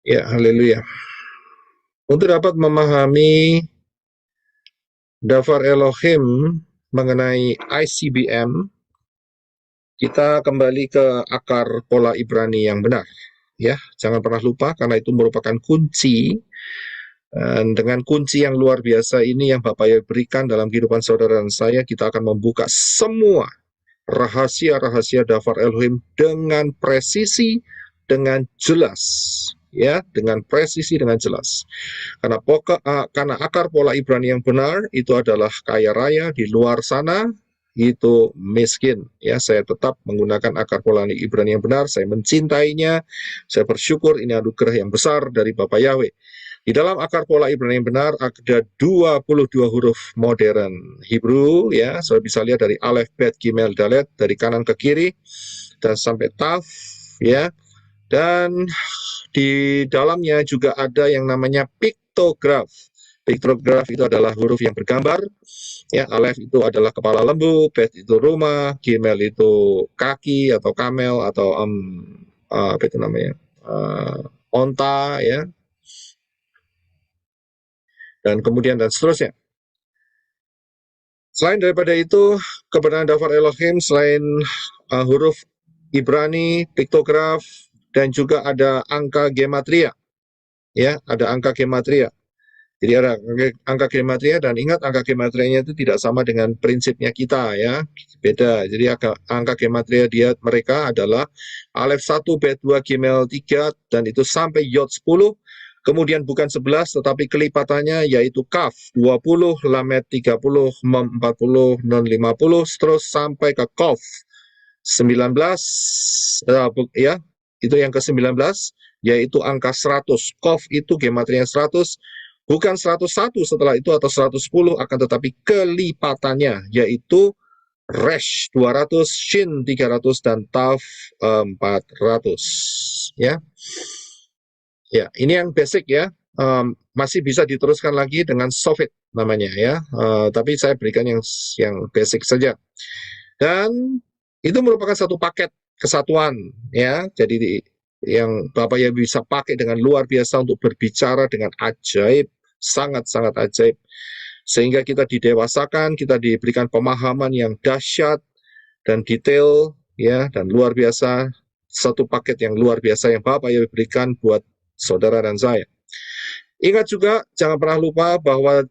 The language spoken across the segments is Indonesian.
Ya, haleluya. Untuk dapat memahami Dafar Elohim mengenai ICBM, kita kembali ke akar pola Ibrani yang benar. Ya, jangan pernah lupa karena itu merupakan kunci. Dan dengan kunci yang luar biasa ini yang Bapak Yahweh berikan dalam kehidupan saudara dan saya, kita akan membuka semua rahasia-rahasia Dafar Elohim dengan presisi, dengan jelas, ya, dengan presisi, dengan jelas. Karena akar pola Ibrani yang benar itu adalah kaya raya, di luar sana itu miskin. Ya, saya tetap menggunakan akar pola Ibrani yang benar. Saya mencintainya. Saya bersyukur ini anugerah yang besar dari Bapak Yahweh. Di dalam akar pola Ibrani yang benar ada 22 huruf modern Hebrew, ya. Saya bisa lihat dari Aleph, Bet, Gimel, Dalet, dari kanan ke kiri dan sampai Taf, ya. Dan di dalamnya juga ada yang namanya piktograf. Piktograf itu adalah huruf yang bergambar. Ya, Aleph itu adalah kepala lembu, Bet itu rumah, Gimel itu kaki atau kamel atau apa itu namanya, onta, ya, dan kemudian dan seterusnya. Selain daripada itu, kebenaran Dafar Elohim selain huruf Ibrani, piktograf, dan juga ada angka gematria. Ya, ada angka gematria. Jadi ada angka gematria, dan ingat angka gematrianya itu tidak sama dengan prinsipnya kita, ya. Beda. Jadi angka gematria mereka adalah Alef 1, Bet 2, Gimel 3, dan itu sampai Yod 10. Kemudian bukan 11, tetapi kelipatannya yaitu Kaf 20, Lamed 30, Mem 40, Nun 50, terus sampai ke Kof 19, ya, itu yang ke-19, yaitu angka 100. Kof itu gematrinya 100, bukan 101 setelah itu atau 110, akan tetapi kelipatannya, yaitu Resh 200, Shin 300, dan Taf 400. Ya. Ya, ini yang basic, ya. Masih bisa diteruskan lagi dengan Sofit namanya, ya. Tapi saya berikan yang basic saja. Dan itu merupakan satu paket kesatuan, ya. Jadi yang Bapak ya bisa pakai dengan luar biasa untuk berbicara dengan ajaib, sangat-sangat ajaib. Sehingga kita didewasakan, kita diberikan pemahaman yang dahsyat dan detail, ya, dan luar biasa. Satu paket yang luar biasa yang Bapak ya berikan buat saudara dan saya. Ingat juga, jangan pernah lupa bahwa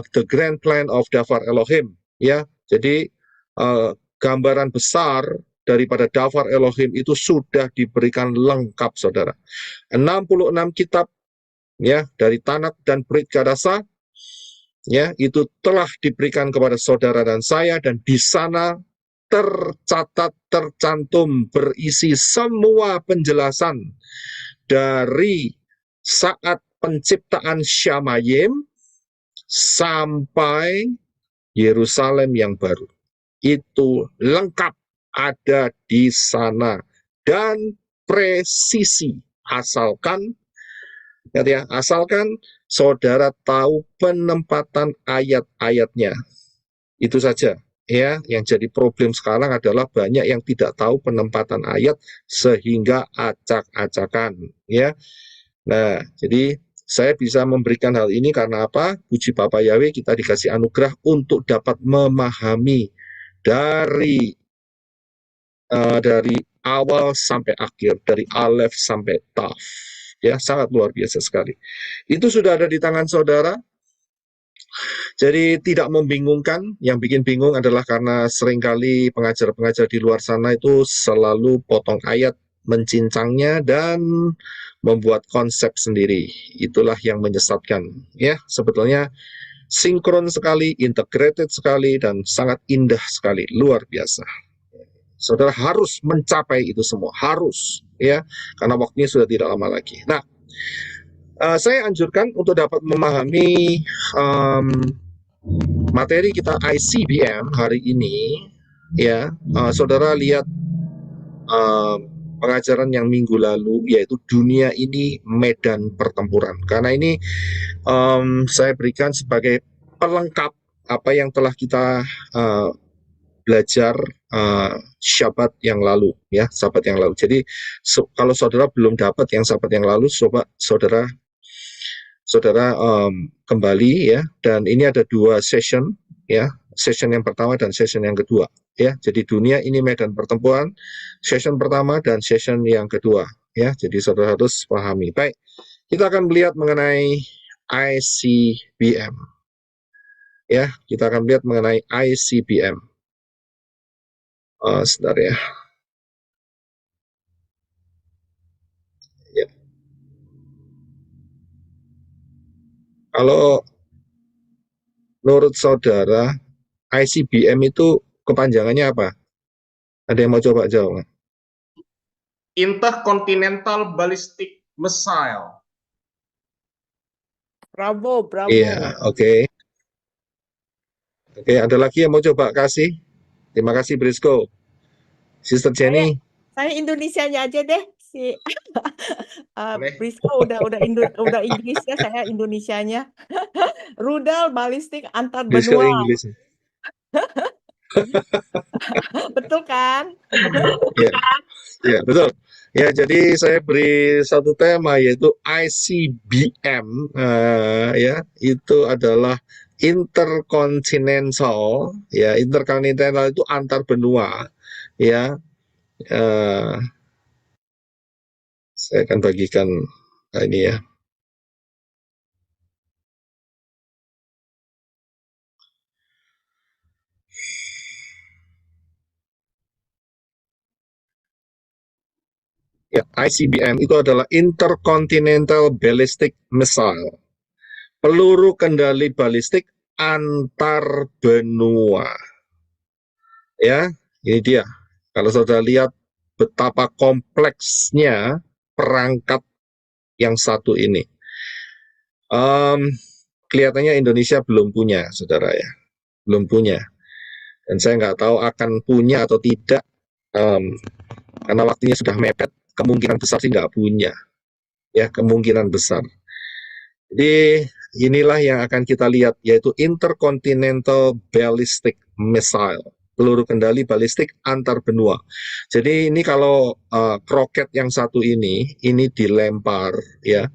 the grand plan of Dafar Elohim, ya. Jadi gambaran besar daripada Dafar Elohim itu sudah diberikan lengkap, saudara. 66 kitab, ya, dari Tanak dan Brit Kadasa, ya, itu telah diberikan kepada saudara dan saya, dan di sana tercatat, tercantum, berisi semua penjelasan dari saat penciptaan Syamayim sampai Yerusalem yang baru. Itu lengkap ada di sana dan presisi, asalkan saudara tahu penempatan ayat-ayatnya. Itu saja, ya. Yang jadi problem sekarang adalah banyak yang tidak tahu penempatan ayat sehingga acak-acakan, ya. Nah, jadi saya bisa memberikan hal ini karena apa? Puji Bapa Yahweh, kita dikasih anugerah untuk dapat memahami dari awal sampai akhir, dari Aleph sampai Taf. Ya, sangat luar biasa sekali. Itu sudah ada di tangan saudara. Jadi tidak membingungkan. Yang bikin bingung adalah karena seringkali pengajar-pengajar di luar sana itu selalu potong ayat, mencincangnya, dan membuat konsep sendiri. Itulah yang menyesatkan. Ya, sebetulnya sinkron sekali, integrated sekali, dan sangat indah sekali, luar biasa. Saudara harus mencapai itu semua, harus, ya, karena waktunya sudah tidak lama lagi. Nah, saya anjurkan untuk dapat memahami materi kita ICBM hari ini, ya. Saudara lihat pengajaran yang minggu lalu, yaitu dunia ini medan pertempuran. Karena ini saya berikan sebagai pelengkap apa yang telah kita belajar Syabat yang lalu, ya, Sabat yang lalu. Jadi kalau saudara belum dapat yang Sabat yang lalu, coba saudara kembali, ya. Dan ini ada 2 session, ya, session yang pertama dan session yang kedua, ya. Jadi dunia ini medan pertempuran, session pertama dan session yang kedua, ya. Jadi saudara harus pahami. Baik, kita akan melihat mengenai ICBM, ya. Kita akan lihat mengenai ICBM. Sebentar, ya. Ya. Kalau menurut saudara, ICBM itu kepanjangannya apa? Ada yang mau coba jawab? Intercontinental Ballistic Missile. Bravo. Iya, oke. Oke, ada lagi yang mau coba kasih? Terima kasih, Brisco. Sister Jenny. Saya Indonesianya aja deh. Si Brisco udah Inggrisnya, saya Indonesianya. Rudal balistik antar Brisco benua. Inggris. Betul kan? Ya, betul. Ya, jadi saya beri satu tema yaitu ICBM, ya, itu adalah interkontinental, ya, interkontinental itu antar benua, ya. Saya akan bagikan ini, ya. Ya, ICBM itu adalah Intercontinental Ballistic Missile, peluru kendali balistik antar benua. Ya, ini dia. Kalau saudara lihat betapa kompleksnya perangkat yang satu ini. Kelihatannya Indonesia belum punya, saudara, ya. Belum punya. Dan saya nggak tahu akan punya atau tidak, karena waktunya sudah mepet. Kemungkinan besar sih nggak punya, ya, kemungkinan besar. Jadi inilah yang akan kita lihat, yaitu Intercontinental Ballistic Missile, peluru kendali balistik antar benua. Jadi ini kalau kroket yang satu ini dilempar, ya,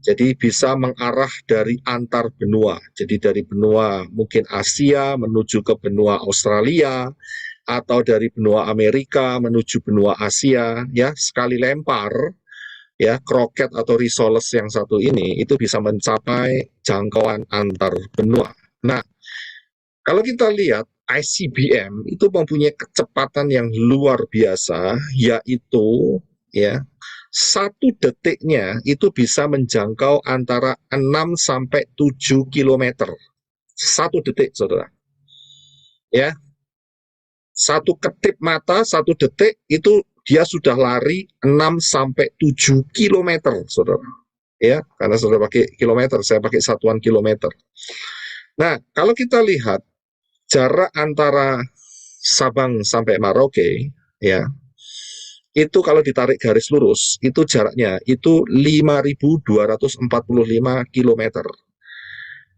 jadi bisa mengarah dari antar benua. Jadi dari benua mungkin Asia menuju ke benua Australia, atau dari benua Amerika menuju benua Asia, ya, sekali lempar, ya, kroket atau risoles yang satu ini itu bisa mencapai jangkauan antar benua. Nah, kalau kita lihat ICBM itu mempunyai kecepatan yang luar biasa, yaitu, ya, 1 detiknya itu bisa menjangkau antara 6 sampai 7 km. 1 detik, saudara. Ya, 1 ketip mata, 1 detik itu dia sudah lari 6 sampai 7 km, saudara. Ya, karena saudara pakai kilometer, saya pakai satuan kilometer. Nah, kalau kita lihat jarak antara Sabang sampai Merauke, ya, itu kalau ditarik garis lurus, itu jaraknya itu 5.245 km.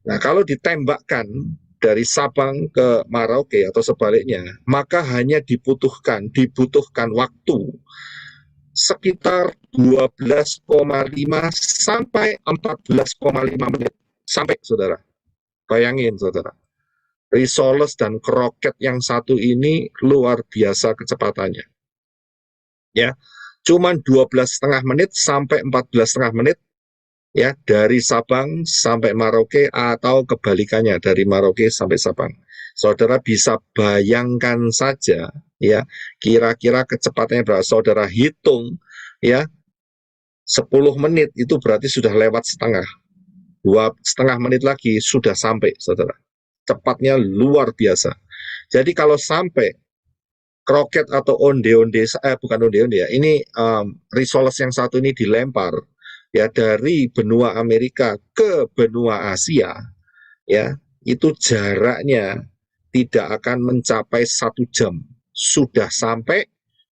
Nah, kalau ditembakkan dari Sabang ke Merauke atau sebaliknya, maka hanya dibutuhkan waktu sekitar 12,5 sampai 14,5 menit. Sampai, saudara. Bayangin, saudara. Risoles dan kroket yang satu ini luar biasa kecepatannya. Ya, cuman 12,5 menit sampai 14,5 menit, ya, dari Sabang sampai Merauke atau kebalikannya dari Merauke sampai Sabang. Saudara bisa bayangkan saja, ya, kira-kira kecepatannya berapa. Saudara hitung, ya, 10 menit itu berarti sudah lewat setengah. 2,5 menit lagi sudah sampai, saudara. Cepatnya luar biasa. Jadi kalau sampai kroket atau onde-onde, bukan onde-onde, ya, ini risoles yang satu ini dilempar, ya, dari benua Amerika ke benua Asia, ya, itu jaraknya tidak akan mencapai 1 jam, sudah sampai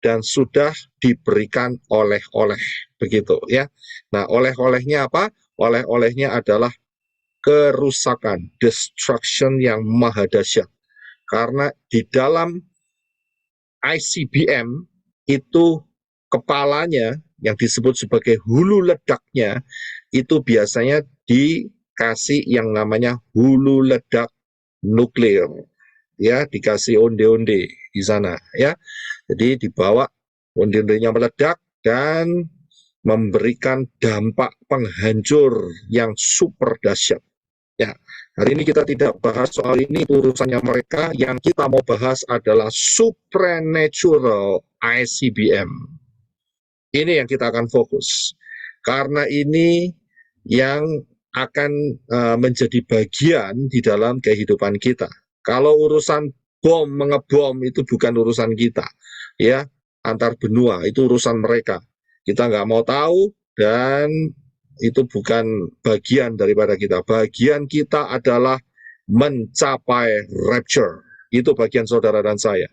dan sudah diberikan oleh-oleh, begitu, ya. Nah, oleh-olehnya apa? Oleh-olehnya adalah kerusakan, destruction yang maha dahsyat, Karena di dalam ICBM itu kepalanya yang disebut sebagai hulu ledaknya itu biasanya dikasih yang namanya hulu ledak nuklir, ya, dikasih onde-onde di sana, ya. Jadi dibawa onde-ondenya meledak dan memberikan dampak penghancur yang super dahsyat. Ya, hari ini kita tidak bahas soal ini, itu urusannya mereka. Yang kita mau bahas adalah supernatural ICBM. Ini yang kita akan fokus. Karena ini yang akan menjadi bagian di dalam kehidupan kita. Kalau urusan bom, mengebom itu bukan urusan kita. Ya, antar benua, itu urusan mereka. Kita nggak mau tahu dan itu bukan bagian daripada kita. Bagian kita adalah mencapai rapture. Itu bagian saudara dan saya.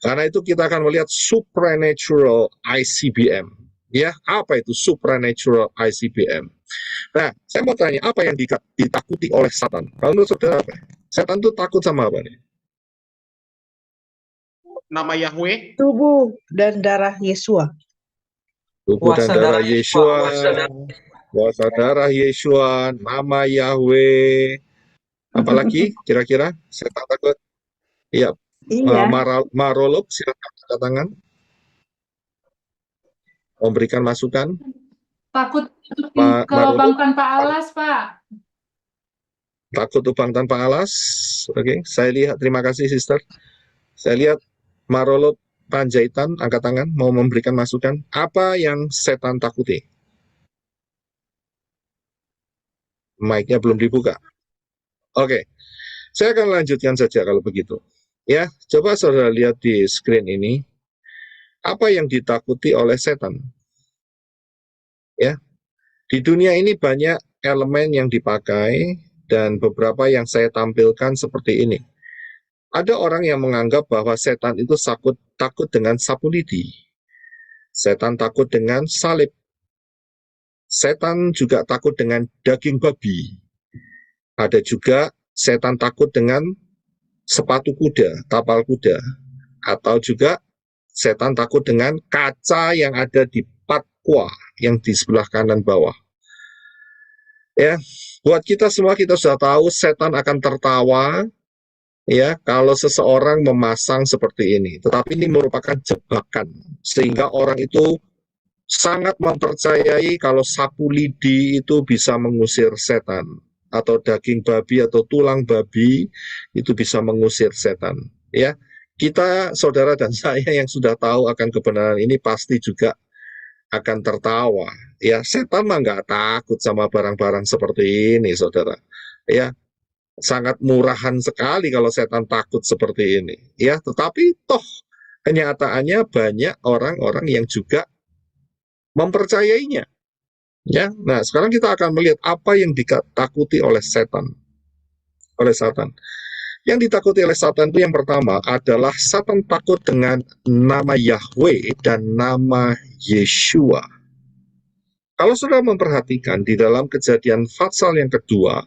Karena itu kita akan melihat supernatural ICBM. Ya, apa itu supernatural ICBM? Nah, saya mau tanya, apa yang ditakuti oleh Satan? Kalau menurut saudara apa? Satan itu takut sama apa nih? Nama Yahweh, Tubuh dan darah Yesua. Tubuh dan darah Yesua, kuasa darah Yesua, nama Yahweh. Apalagi kira-kira setan takut? Iya, Iya. Marolog, silakan angkat tangan. Memberikan masukan. Takut Marolog, lubang tanpa alas, Pak. takut lubang tanpa alas. Oke, saya lihat, terima kasih sister. Saya lihat Marolog Panjaitan angkat tangan mau memberikan masukan. Apa yang setan takuti? Mic-nya belum dibuka. Oke, saya akan lanjutkan saja kalau begitu. Ya, coba saudara lihat di screen ini. Apa yang ditakuti oleh setan? Ya, di dunia ini banyak elemen yang dipakai dan beberapa yang saya tampilkan seperti ini. Ada orang yang menganggap bahwa setan itu takut dengan sapu lidi. Setan takut dengan salib. Setan juga takut dengan daging babi. Ada juga setan takut dengan sepatu kuda, tapal kuda. Atau juga setan takut dengan kaca yang ada di patwa yang di sebelah kanan bawah. Ya, buat kita semua kita sudah tahu setan akan tertawa ya kalau seseorang memasang seperti ini. Tetapi ini merupakan jebakan sehingga orang itu sangat mempercayai kalau sapu lidi itu bisa mengusir setan atau daging babi atau tulang babi itu bisa mengusir setan. Ya, kita saudara dan saya yang sudah tahu akan kebenaran ini pasti juga akan tertawa. Ya, setan mah nggak takut sama barang-barang seperti ini, saudara. Ya, sangat murahan sekali kalau setan takut seperti ini. Ya, tetapi toh kenyataannya banyak orang-orang yang juga mempercayainya. Ya, nah sekarang kita akan melihat apa yang ditakuti oleh setan. Oleh Satan. Yang ditakuti oleh Satan itu yang pertama adalah Satan takut dengan nama Yahweh dan nama Yeshua. Kalau saudara memperhatikan di dalam Kejadian pasal yang kedua,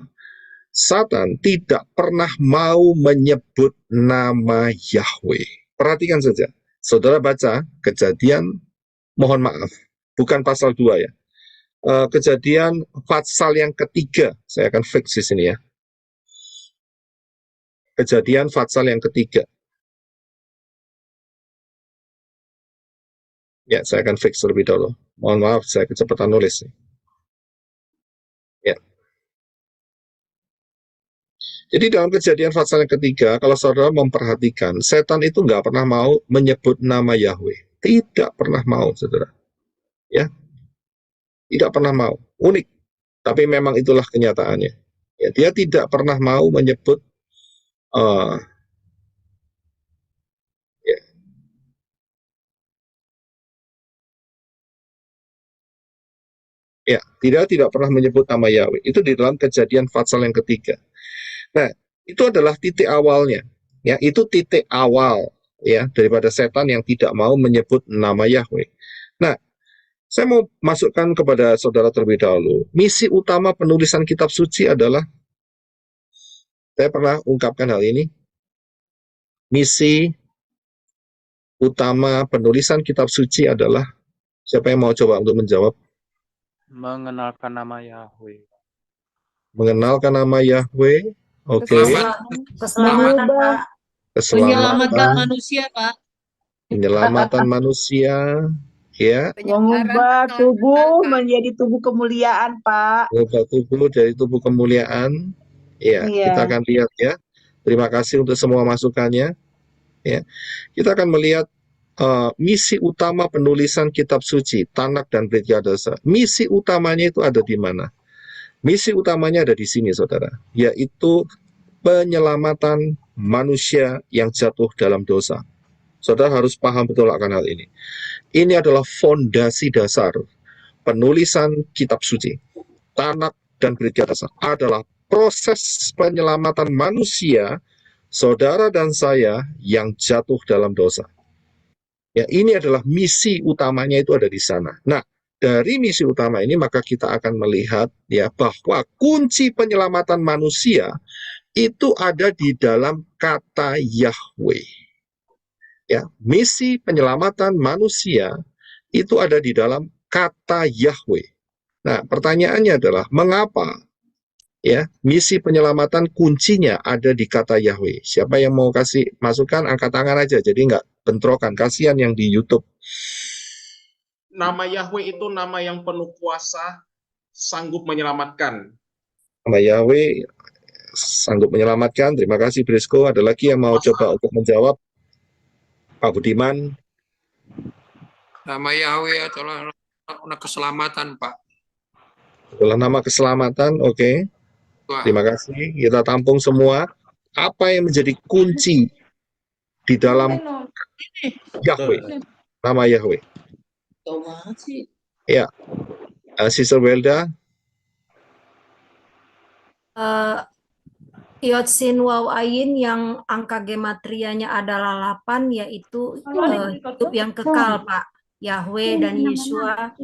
Satan tidak pernah mau menyebut nama Yahweh. Perhatikan saja. Saudara baca Kejadian, mohon maaf, bukan pasal 2 ya. Kejadian pasal yang ketiga, saya akan fix di sini ya. Kejadian pasal yang ketiga. Ya, saya akan fix terlebih dahulu. Mohon maaf, saya kecepatan nulis. Ya. Jadi dalam Kejadian pasal yang ketiga, kalau saudara memperhatikan, setan itu nggak pernah mau menyebut nama Yahweh. Tidak pernah mau, saudara. Ya, tidak pernah mau. Unik. Tapi memang itulah kenyataannya. Ya, dia tidak pernah mau menyebut tidak pernah menyebut nama Yahweh. Itu di dalam Kejadian pasal yang ketiga. Nah, itu adalah titik awalnya. Ya, itu titik awal ya daripada setan yang tidak mau menyebut nama Yahweh. Nah, saya mau masukkan kepada saudara terlebih dahulu. Misi utama penulisan kitab suci adalah, saya pernah ungkapkan hal ini, misi utama penulisan kitab suci adalah, siapa yang mau coba untuk menjawab? Mengenalkan nama Yahweh. Mengenalkan nama Yahweh, oke. Keselamatan, Pak. Keselamatan, manusia, Pak. penyelamatan manusia, ya. Mengubah tubuh menjadi tubuh kemuliaan, Pak. Mengubah tubuh dari tubuh kemuliaan, ya. Iya. Kita akan lihat ya. Terima kasih untuk semua masukannya. Ya, kita akan melihat misi utama penulisan kitab suci, Tanak dan Brit Yadasa. Misi utamanya itu ada di mana? Misi utamanya ada di sini, saudara, yaitu penyelamatan manusia yang jatuh dalam dosa. Saudara harus paham betul akan hal ini. Ini adalah fondasi dasar penulisan kitab suci. Tanak dan Brit Yadasa adalah proses penyelamatan manusia, saudara dan saya, yang jatuh dalam dosa. Ya, ini adalah misi utamanya, itu ada di sana. Nah, dari misi utama ini maka kita akan melihat ya bahwa kunci penyelamatan manusia itu ada di dalam kata Yahweh. Ya, misi penyelamatan manusia itu ada di dalam kata Yahweh. Nah, pertanyaannya adalah mengapa ya misi penyelamatan kuncinya ada di kata Yahweh? Siapa yang mau kasih masukan, angkat tangan aja, jadi nggak bentrokan, kasihan yang di YouTube. Nama Yahweh itu nama yang penuh kuasa, sanggup menyelamatkan. Nama Yahweh sanggup menyelamatkan. Terima kasih Brisco. Ada lagi yang mau coba untuk menjawab? Pak Budiman. Nama Yahweh adalah nama keselamatan, Pak. Adalah nama keselamatan, oke. Terima kasih. Kita tampung semua. Apa yang menjadi kunci di dalam Yahweh? Nama Yahweh. Ya, Sister Welda. Yod Sin Waw Ayin yang angka gematrianya adalah 8, yaitu hidup yang kekal, Pak. Yahweh dan Yeshua,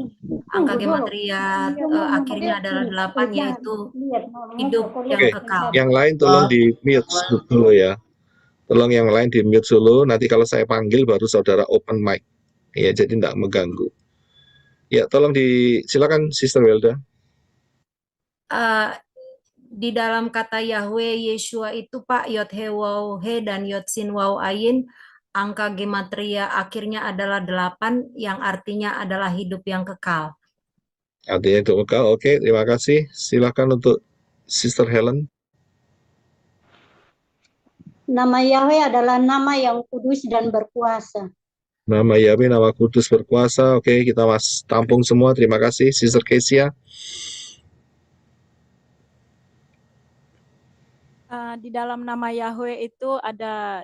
angka gematria akhirnya adalah 8, yaitu hidup yang kekal. Yang lain tolong di mute dulu ya. Tolong yang lain di mute dulu. Nanti kalau saya panggil baru saudara open mic. Ya, jadi tidak mengganggu. Ya, tolong silakan Sister Welda. Di dalam kata Yahweh Yeshua itu, Pak, Yod He Waw He dan Yod Sin Waw Ayin, angka gematria akhirnya adalah 8, yang artinya adalah hidup yang kekal. Artinya hidup kekal, oke, terima kasih. Silakan untuk Sister Helen. Nama Yahweh adalah nama yang kudus dan berkuasa. Nama Yahweh, nama kudus berkuasa, oke, kita tampung semua, terima kasih. Sister Kesia. Di dalam nama Yahweh itu ada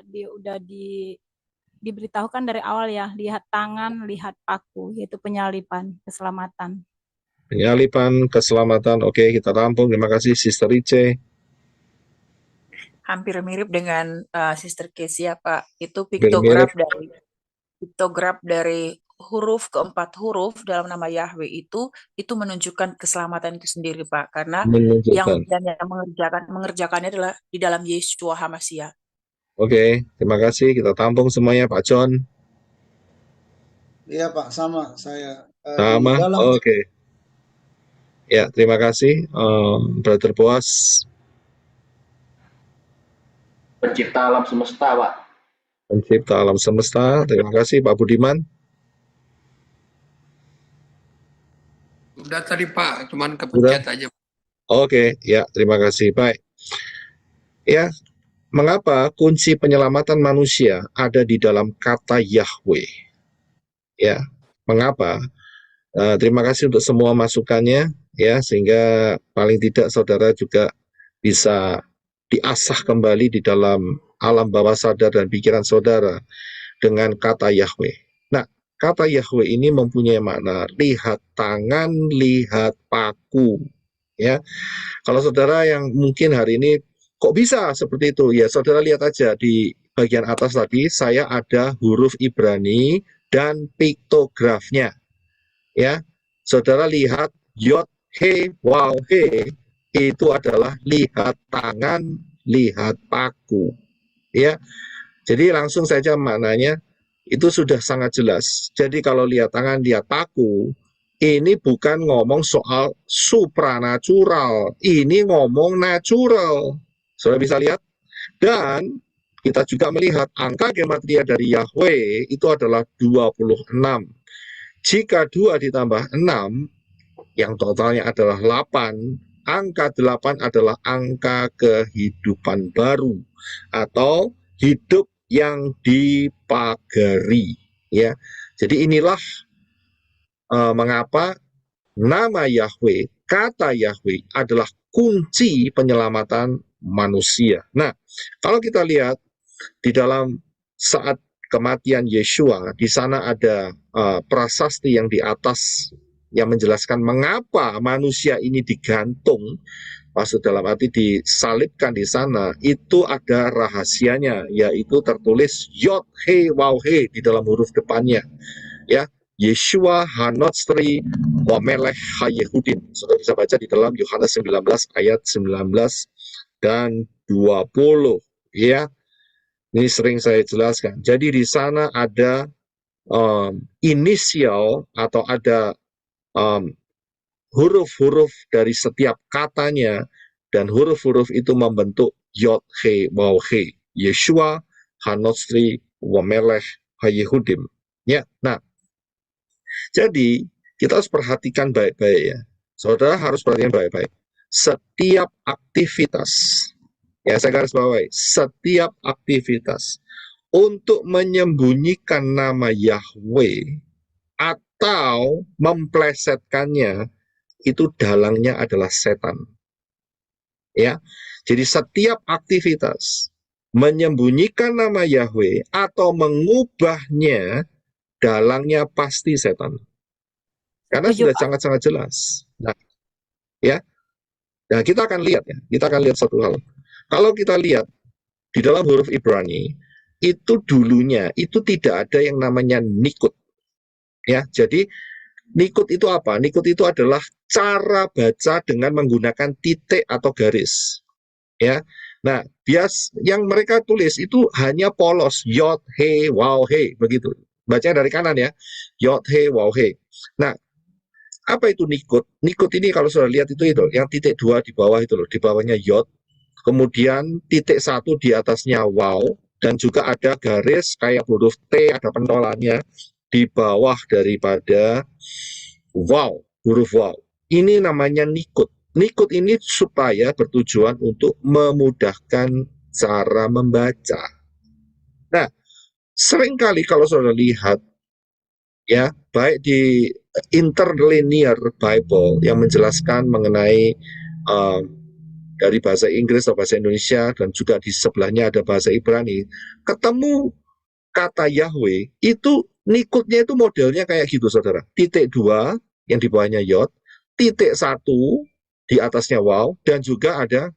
diberitahukan dari awal ya, lihat tangan, lihat paku, yaitu penyalipan, keselamatan. Penyalipan, keselamatan, oke, kita tampung, terima kasih. Sister Ice. Hampir mirip dengan Sister Kesia, Pak. Itu piktograf dari huruf keempat huruf dalam nama Yahweh itu menunjukkan keselamatan itu sendiri, Pak. Karena yang mengerjakannya adalah di dalam Yeshua HaMashiach. Oke, terima kasih. Kita tampung semuanya, Pak John. Iya, Pak, sama saya. Sama, oke. Ya, terima kasih, Brother Boas. Pencipta alam semesta, Pak. Pencipta alam semesta. Terima kasih, Pak Budiman. Udah tadi, Pak, cuman kepencet aja. Oke, ya, terima kasih. Baik. Ya, mengapa kunci penyelamatan manusia ada di dalam kata Yahweh? Ya, mengapa? Terima kasih untuk semua masukannya, ya, sehingga paling tidak saudara juga bisa diasah kembali di dalam alam bawah sadar dan pikiran saudara dengan kata Yahweh. Nah, kata Yahweh ini mempunyai makna lihat tangan, lihat paku. Ya, kalau saudara yang mungkin hari ini kok bisa seperti itu, ya saudara lihat aja di bagian atas tadi saya ada huruf Ibrani dan piktografnya. Ya, saudara lihat Yod He Waw He itu adalah lihat tangan, lihat paku. Ya, Jadi langsung saja maknanya itu sudah sangat jelas. Jadi kalau lihat tangan, lihat paku, ini bukan ngomong soal supranatural, ini ngomong natural. Sudah bisa lihat? Dan kita juga melihat angka gematria dari Yahweh itu adalah 26. Jika 2 ditambah 6, yang totalnya adalah 8, angka 8 adalah angka kehidupan baru atau hidup yang dipagari, ya. Jadi inilah mengapa nama Yahweh, kata Yahweh adalah kunci penyelamatan manusia. Nah, kalau kita lihat di dalam saat kematian Yeshua, di sana ada prasasti yang di atas yang menjelaskan mengapa manusia ini digantung. Maksud dalam arti disalibkan di sana, itu ada rahasianya, yaitu tertulis Yod He Waw He di dalam huruf depannya, ya, Yeshua Hanotsri Wamelech Hayehudim. Sudah bisa baca di dalam Yohanes 19 ayat 19 dan 20, ya. Ini sering saya jelaskan. Jadi di sana ada inisial atau ada huruf-huruf dari setiap katanya, dan huruf-huruf itu membentuk Yod He Waw He, Yeshua Hanotsri Wamelech Hayehudim. Ya, nah, jadi kita harus perhatikan baik-baik, ya. Saudara harus perhatikan baik-baik. Setiap aktivitas, ya saya garis bawahi, setiap aktivitas untuk menyembunyikan nama Yahweh atau memplesetkannya, itu dalangnya adalah setan. Ya, jadi setiap aktivitas menyembunyikan nama Yahweh atau mengubahnya, dalangnya pasti setan. Karena sudah sangat-sangat jelas. Nah, ya. Nah, kita akan lihat, ya. Kita akan lihat satu hal. Kalau kita lihat di dalam huruf Ibrani, itu dulunya itu tidak ada yang namanya nikut. Ya, jadi nikut itu apa? Nikut itu adalah cara baca dengan menggunakan titik atau garis. Ya. Nah, yang mereka tulis itu hanya polos, Yod He Waw He, begitu. Bacanya dari kanan, ya. Yod He Waw He. Nah, apa itu nikut? Nikut ini kalau sudah lihat itu yang titik 2 di bawah itu loh, di bawahnya Yod, kemudian titik 1 di atasnya Waw, dan juga ada garis kayak huruf T, ada pentolannya di bawah daripada Waw, huruf Waw. Ini namanya nikut. Nikut ini supaya bertujuan untuk memudahkan cara membaca. Nah, seringkali kalau saudara lihat, ya, baik di Interlinear Bible yang menjelaskan mengenai dari bahasa Inggris atau bahasa Indonesia, dan juga di sebelahnya ada bahasa Ibrani, ketemu kata Yahweh, itu nikutnya itu modelnya kayak gitu, saudara. Titik 2 yang di bawahnya Yod, titik 1 di atasnya Waw, dan juga ada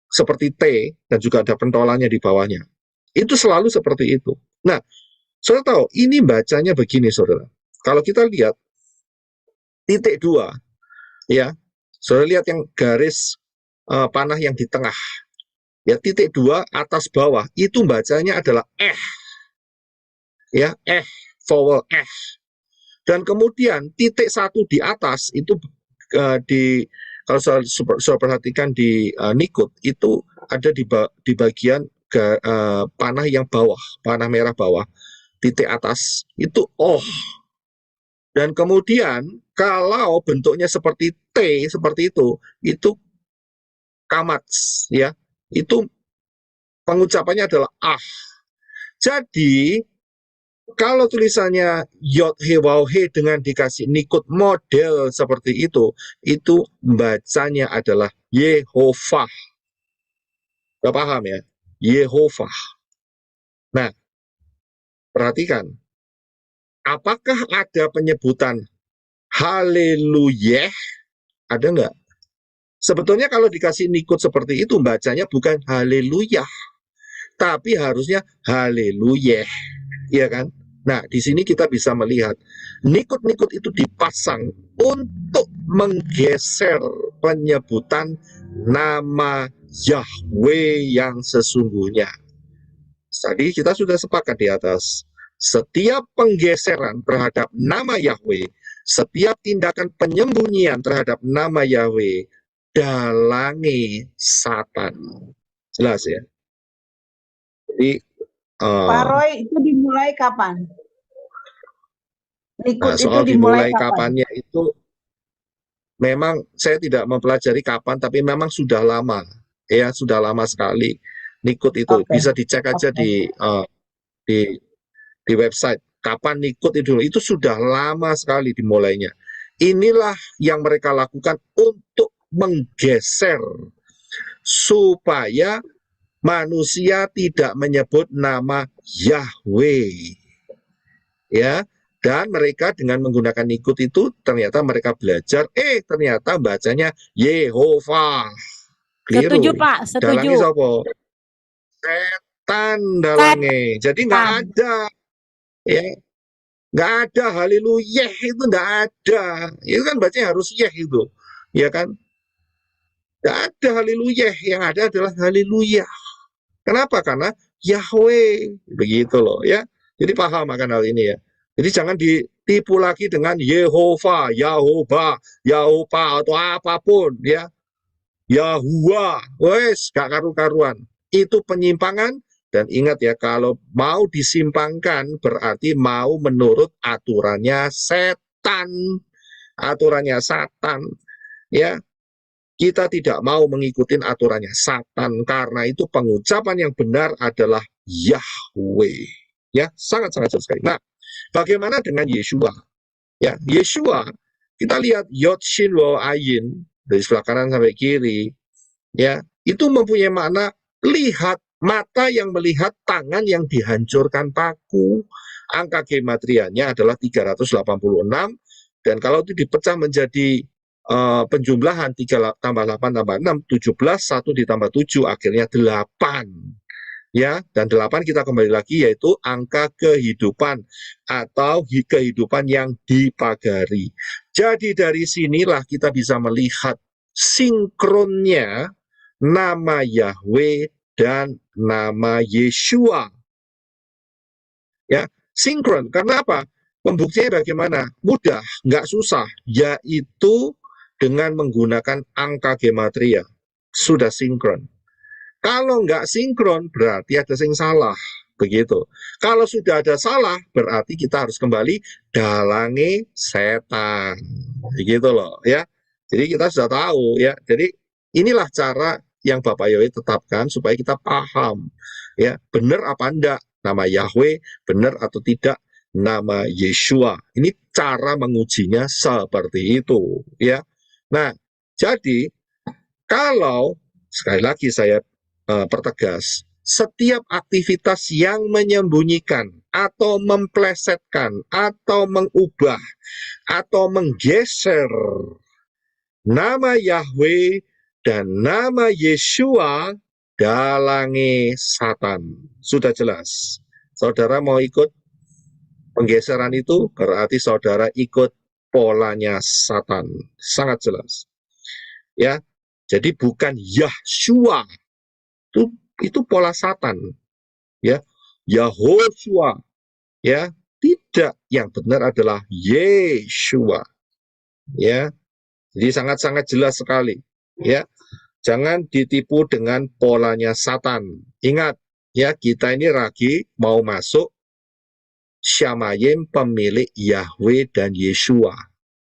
seperti T, dan juga ada pentolannya di bawahnya. Itu selalu seperti itu. Nah, saudara tahu, ini bacanya begini, saudara. Kalau kita lihat titik 2, ya, saudara lihat yang garis panah yang di tengah, ya, titik 2 atas bawah, itu bacanya adalah ya, vowel dan kemudian titik 1 di atas itu kalau saya perhatikan di nikut itu ada di bagian panah yang bawah, panah merah bawah, titik atas itu dan kemudian kalau bentuknya seperti T seperti itu kamats, ya, itu pengucapannya adalah Jadi kalau tulisannya Yod He Waw He dengan dikasih nikut model seperti itu bacanya adalah Yehovah. Gak paham, ya? Yehovah. Nah, perhatikan, apakah ada penyebutan haleluya? Ada nggak? Sebetulnya kalau dikasih nikut seperti itu, bacanya bukan haleluya, tapi harusnya haleluya, ya kan? Nah, di sini kita bisa melihat nikut-nikut itu dipasang untuk menggeser penyebutan nama Yahweh yang sesungguhnya. Tadi kita sudah sepakat di atas. Setiap penggeseran terhadap nama Yahweh, setiap tindakan penyembunyian terhadap nama Yahweh, dalangi Satan. Jelas ya? Jadi, Pak Roy, itu dimulai kapan? Nikut itu soal dimulai dimulai kapan? kapannya itu memang saya tidak mempelajari kapan, tapi memang sudah lama, ya sudah lama sekali. Nikut itu bisa dicek aja di website. Kapan nikut itu sudah lama sekali dimulainya. Inilah yang mereka lakukan untuk menggeser supaya manusia tidak menyebut nama Yahweh. Ya, dan mereka dengan menggunakan nikut itu ternyata mereka belajar, ternyata bacanya Yehova. Keliru. Setuju, Pak, setuju. Dalangi sapa? Setan dalangi. Jadi nggak ada, ya, nggak ada haleluya itu nggak ada. Itu kan bacanya harus yeh itu, ya kan? Nggak ada haleluya, yang ada adalah haleluya. Kenapa? Karena Yahweh, begitu loh, ya. Jadi paham akan hal ini ya. Jadi jangan ditipu lagi dengan Yehova, Yahoba, Yahopa atau apapun ya. Yahuwa, wes gak karu-karuan. Itu penyimpangan, dan ingat ya, kalau mau disimpangkan berarti mau menurut aturannya setan. Aturannya Satan ya. Kita tidak mau mengikuti aturannya Satan, karena itu pengucapan yang benar adalah Yahweh. Ya, sangat-sangat sekali. Nah, bagaimana dengan Yeshua? Ya, Yeshua, kita lihat Yod Shin Waw Ayin dari sebelah kanan sampai kiri. Ya, itu mempunyai makna lihat, mata yang melihat, tangan yang dihancurkan paku. Angka gematrianya adalah 386, dan kalau itu dipecah menjadi penjumlahan 3 tambah 8 tambah 6, 17, 1 ditambah 7, akhirnya 8. Ya, dan 8 kita kembali lagi, yaitu angka kehidupan atau kehidupan yang dipagari. Jadi dari sinilah kita bisa melihat sinkronnya nama Yahweh dan nama Yeshua. Ya, sinkron. Karena apa? Pembuktiannya bagaimana? Mudah, nggak susah, yaitu dengan menggunakan angka gematria. Sudah sinkron. Kalau nggak sinkron, berarti ada yang salah. Begitu. Kalau sudah ada salah, berarti kita harus kembali dalangi setan. Begitu loh, ya. Jadi kita sudah tahu, ya. Jadi inilah cara yang Bapak Yahweh tetapkan supaya kita paham, ya, benar apa enggak nama Yahweh, benar atau tidak nama Yeshua. Ini cara mengujinya seperti itu, ya. Nah, jadi kalau sekali lagi saya pertegas, setiap aktivitas yang menyembunyikan atau memplesetkan atau mengubah atau menggeser nama Yahweh dan nama Yeshua, dalangi Satan. Sudah jelas. Saudara mau ikut penggeseran itu, berarti saudara ikut polanya Satan. Sangat jelas. Ya. Jadi bukan Yahshua. Itu pola Satan. Ya. Yahoshua. Ya, tidak, yang benar adalah Yeshua. Ya. Jadi sangat-sangat jelas sekali. Ya. Jangan ditipu dengan polanya Satan. Ingat, ya, kita ini lagi mau masuk Syamayim, pemilik Yahweh dan Yeshua.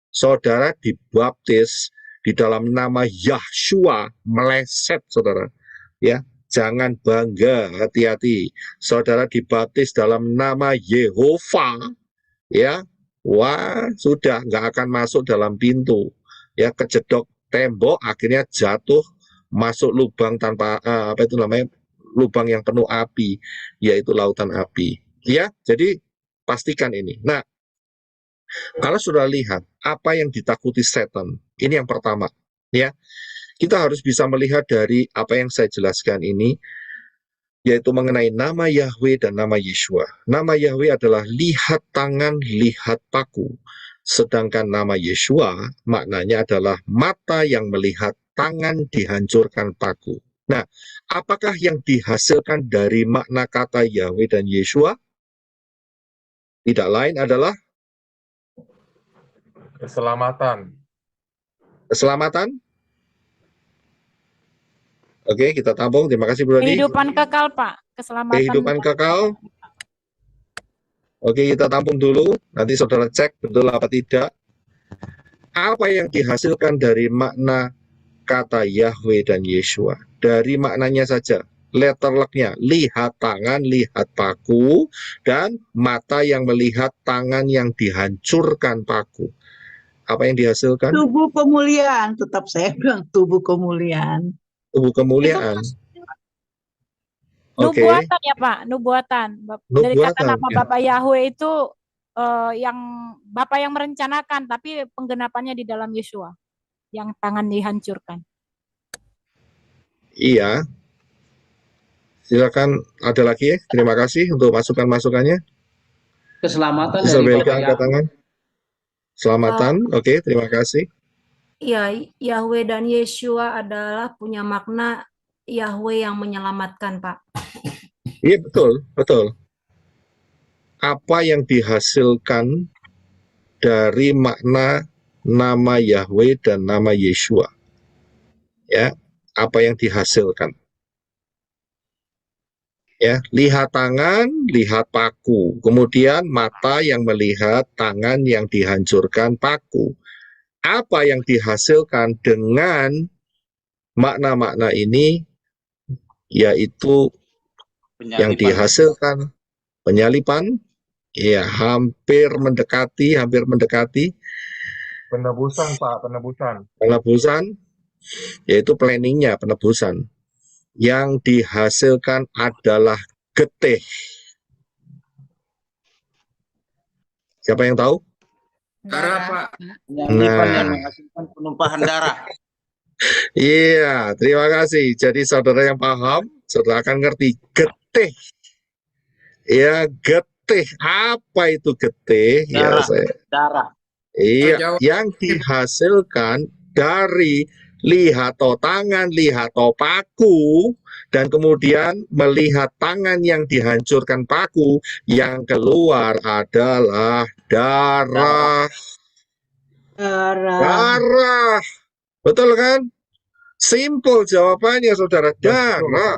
Saudara dibaptis di dalam nama Yahshua, meleset saudara. Ya, jangan bangga, hati-hati. Saudara dibaptis dalam nama Yehova, ya, wah, sudah nggak akan masuk dalam pintu. Ya, kejedok tembok, akhirnya jatuh masuk lubang tanpa lubang yang penuh api, yaitu lautan api. Ya, jadi pastikan ini. Nah, kalau sudah lihat apa yang ditakuti setan, ini yang pertama, ya. Kita harus bisa melihat dari apa yang saya jelaskan ini, yaitu mengenai nama Yahweh dan nama Yeshua. Nama Yahweh adalah lihat tangan, lihat paku. Sedangkan nama Yeshua maknanya adalah mata yang melihat, tangan dihancurkan paku. Nah, apakah yang dihasilkan dari makna kata Yahweh dan Yeshua? Tidak lain adalah Keselamatan. keselamatan. Oke, kita tampung. Terima kasih, Bro Adi. Kehidupan kekal, Pak. Keselamatan. Kehidupan kekal. Oke, kita tampung dulu. Nanti saudara cek betul apa tidak. Apa yang dihasilkan dari makna kata Yahweh dan Yeshua? Dari maknanya saja. Letterleknya, lihat tangan, lihat paku, dan mata yang melihat tangan yang dihancurkan paku. Apa yang dihasilkan? Tubuh kemuliaan, tetap saya bilang tubuh kemuliaan. Tubuh kemuliaan. Oke. Nubuatan ya Pak, nubuatan. Dari kata Nubuatan, nama ya. Bapak Yahweh itu yang Bapak yang merencanakan, tapi penggenapannya di dalam Yeshua, yang tangan dihancurkan. Iya. Silakan, ada lagi ya. Terima kasih untuk masukan-masukannya. Keselamatan Bisa dari berikan Bapak angkat Yahweh. tangan. Selamatan. Oke, terima kasih. Ya, Yahweh dan Yeshua adalah punya makna Yahweh yang menyelamatkan, Pak. Iya, betul, betul. Apa yang dihasilkan dari makna nama Yahweh dan nama Yeshua? Ya, apa yang dihasilkan? Ya, lihat tangan, lihat paku. Kemudian mata yang melihat tangan yang dihancurkan paku. Apa yang dihasilkan dengan makna-makna ini, yaitu yang dihasilkan penyalipan, ya hampir mendekati, Penebusan, Pak, penebusan, yaitu planningnya penebusan. Yang dihasilkan adalah getih. Siapa yang tahu? Darah, Pak. Nah, Yang menghasilkan penumpahan darah. iya, terima kasih. Jadi saudara yang paham, saudara akan ngerti getih. Ya, getih. Apa itu getih? Ya, Darah. Iya, yang dihasilkan dari lihat tangan, lihat paku, dan kemudian melihat tangan yang dihancurkan paku, yang keluar adalah darah. Darah. Betul kan? Simpel jawabannya, saudara. Darah.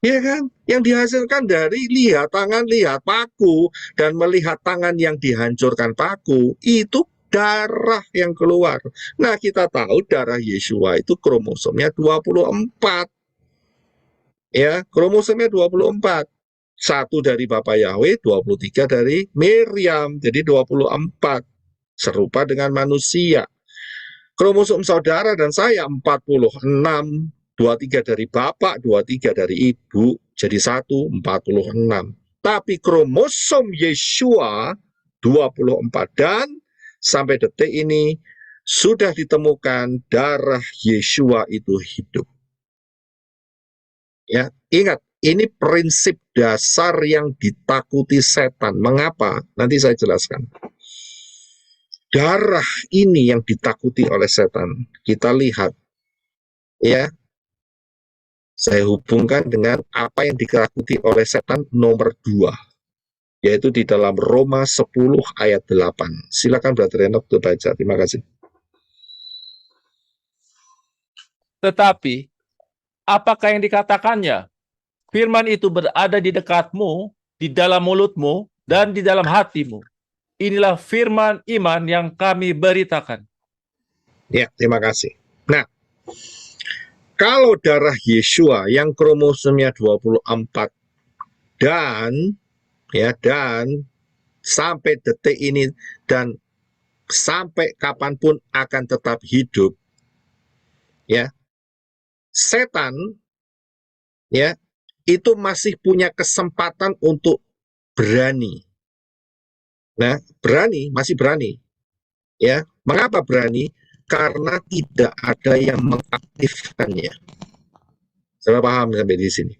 Iya kan? Yang dihasilkan dari lihat tangan, lihat paku, dan melihat tangan yang dihancurkan paku, itu darah yang keluar. Nah, kita tahu darah Yeshua itu kromosomnya 24. Ya, kromosomnya 24. Satu dari Bapak Yahweh, 23 dari Miriam. Jadi 24. Serupa dengan manusia. Kromosom saudara dan saya 46. 23 dari bapak, 23 dari ibu, jadi 146. Tapi kromosom Yeshua 24, dan sampai detik ini sudah ditemukan darah Yeshua itu hidup. Ya, ingat, ini prinsip dasar yang ditakuti setan. Mengapa? Nanti saya jelaskan. Darah ini yang ditakuti oleh setan. Kita lihat, ya. Saya hubungkan dengan apa yang ditakuti oleh setan nomor 2, yaitu di dalam Roma 10 ayat 8. Silakan Brother Enoch untuk baca. Terima kasih. Tetapi, apakah yang dikatakannya? Firman itu berada di dekatmu, di dalam mulutmu, dan di dalam hatimu. Inilah firman iman yang kami beritakan. Ya, terima kasih. Nah, kalau darah Yeshua yang kromosomnya 24 dan sampai detik ini dan sampai kapanpun akan tetap hidup, ya, setan, ya, itu masih punya kesempatan untuk berani. Nah, masih berani. Ya, mengapa berani? Karena tidak ada yang mengaktifkannya. Saya paham sampai di sini.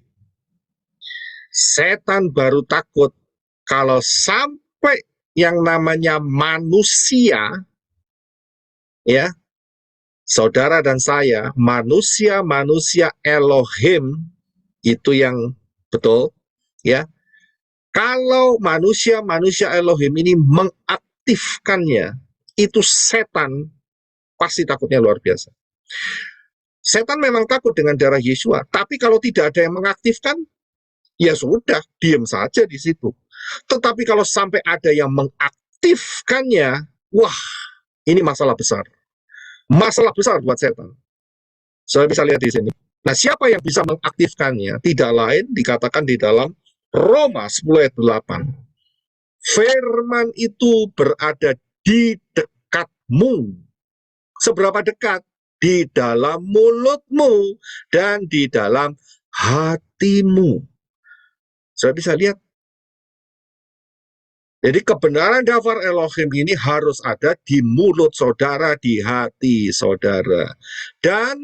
Setan baru takut kalau sampai yang namanya manusia, ya, saudara dan saya, manusia-manusia Elohim, itu yang betul, ya. Kalau manusia-manusia Elohim ini mengaktifkannya, itu setan pasti takutnya luar biasa. Setan memang takut dengan darah Yesua, tapi kalau tidak ada yang mengaktifkan, ya sudah, diam saja di situ. Tetapi kalau sampai ada yang mengaktifkannya, wah, ini masalah besar. Masalah besar buat setan. Saya bisa lihat di sini. Nah, siapa yang bisa mengaktifkannya? Tidak lain dikatakan di dalam Roma 10 ayat 8. Firman itu berada di dekatmu. Seberapa dekat? Di dalam mulutmu dan di dalam hatimu. Saya bisa lihat. Jadi kebenaran daftar Elohim ini harus ada di mulut saudara, di hati saudara. Dan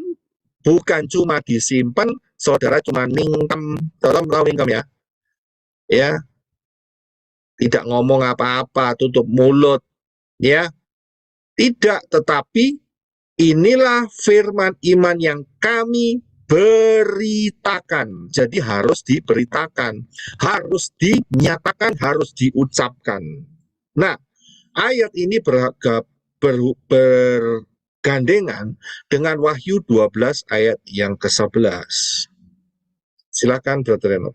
bukan cuma disimpan, saudara cuma ningkem, saudara tahu ningkem ya? Ya, tidak ngomong apa-apa, tutup mulut, ya. Tidak, tetapi inilah firman iman yang kami beritakan. Jadi harus diberitakan, harus dinyatakan, harus diucapkan. Nah, ayat ini bergandengan dengan Wahyu 12 ayat yang ke-11. Silakan, Brother Reno.